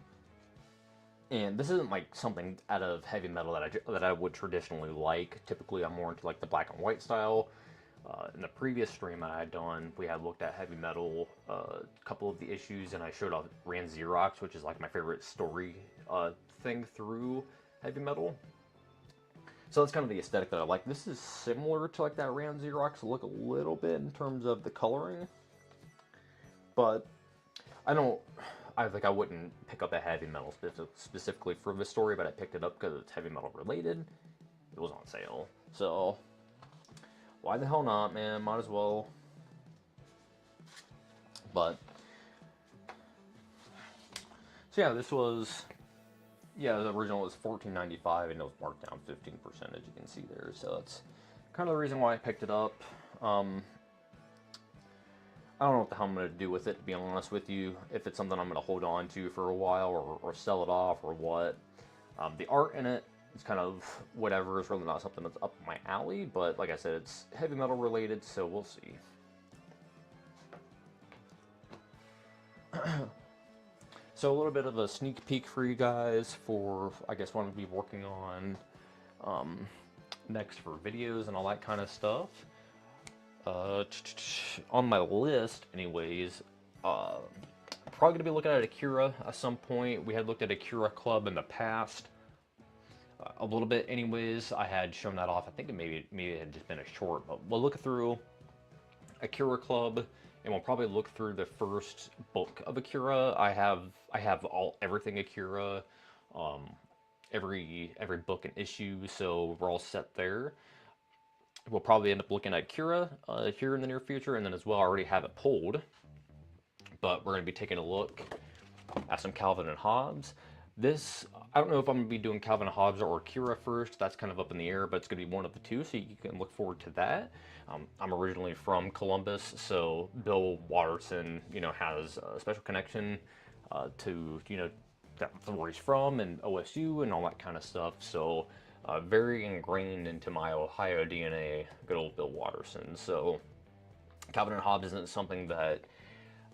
And this isn't like something out of heavy metal that I would traditionally like. Typically, I'm more into like the black and white style. In the previous stream I had done, we had looked at heavy metal, a couple of the issues, and I showed off Ran Xerox, which is like my favorite story thing through heavy metal. So that's kind of the aesthetic that I like. This is similar to like that Ran Xerox look a little bit in terms of the coloring, but I wouldn't pick up a heavy metal specifically for this story, but I picked it up because it's heavy metal related. It was on sale, so why the hell not, man? Might as well. But so yeah, this was the original was $14.95, and it was marked down 15%, as you can see there. So that's kind of the reason why I picked it up. I don't know what the hell I'm going to do with it, to be honest with you. If it's something I'm going to hold on to for a while or sell it off or what. The art in it is kind of whatever. It's really not something that's up my alley. But like I said, it's heavy metal related, so we'll see. So a little bit of a sneak peek for you guys for, I guess, what I'm going to be working on next for videos and all that kind of stuff. On my list, anyways, probably going to be looking at Akira at some point. We had looked at Akira Club in the past, a little bit anyways. I had shown that off. I think maybe it had just been a short, but we'll look through Akira Club and we'll probably look through the first book of Akira. I have everything Akira, every book and issue, so we're all set there. We'll probably end up looking at Akira here in the near future, and then as well, I already have it pulled. But we're going to be taking a look at some Calvin and Hobbes. This, I don't know if I'm going to be doing Calvin and Hobbes or Akira first. That's kind of up in the air, but it's going to be one of the two, so you can look forward to that. I'm originally from Columbus, so Bill Watterson, has a special connection to, that's where he's from, and OSU and all that kind of stuff. So very ingrained into my Ohio DNA, good old Bill Watterson. So Calvin and Hobbes isn't something that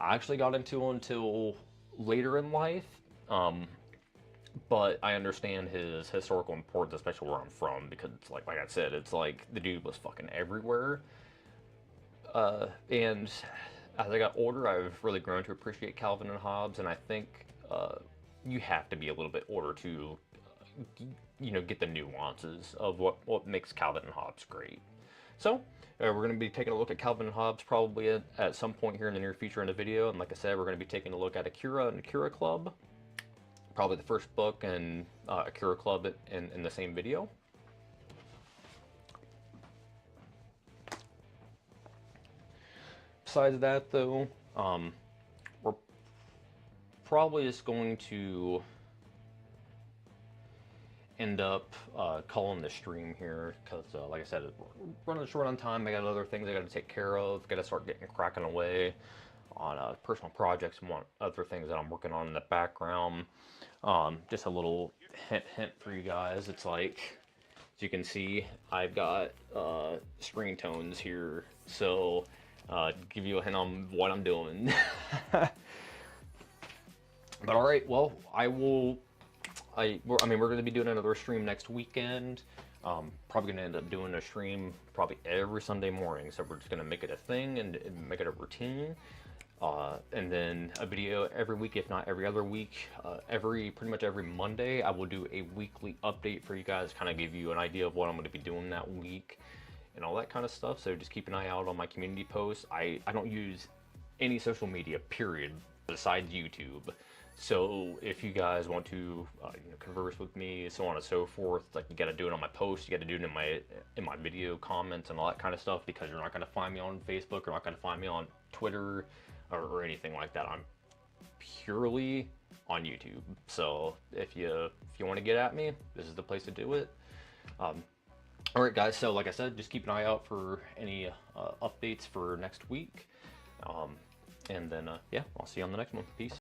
I actually got into until later in life. But I understand his historical importance, especially where I'm from, because like I said, it's like the dude was fucking everywhere. And as I got older, I've really grown to appreciate Calvin and Hobbes, and I think you have to be a little bit older to, get the nuances of what makes Calvin and Hobbes great. So we're going to be taking a look at Calvin and Hobbes probably at some point here in the near future in the video, and like I said, we're going to be taking a look at Akira and Akira Club. Probably the first book and Akira Club in the same video. Besides that, though, we're probably just going to end up calling the stream here because, like I said, we're running short on time. I got other things I got to take care of. Got to start getting cracking away on personal projects and other things that I'm working on in the background. Just a little hint for you guys. It's like, as you can see, I've got screen tones here, so give you a hint on what I'm doing. But all right, well, we're going to be doing another stream next weekend. Probably going to end up doing a stream probably every Sunday morning, so we're just going to make it a thing and make it a routine. And then a video every week, if not every other week. Pretty much every Monday, I will do a weekly update for you guys, kind of give you an idea of what I'm going to be doing that week and all that kind of stuff. So just keep an eye out on my community posts. I don't use any social media, period, besides YouTube. So if you guys want to converse with me, so on and so forth, like, you got to do it on my post, you got to do it in my video comments and all that kind of stuff, because you're not going to find me on Facebook, you're not going to find me on Twitter or anything like that. I'm purely on YouTube. So if you want to get at me, this is the place to do it. All right, guys. So like I said, just keep an eye out for any updates for next week. And then yeah, I'll see you on the next one. Peace.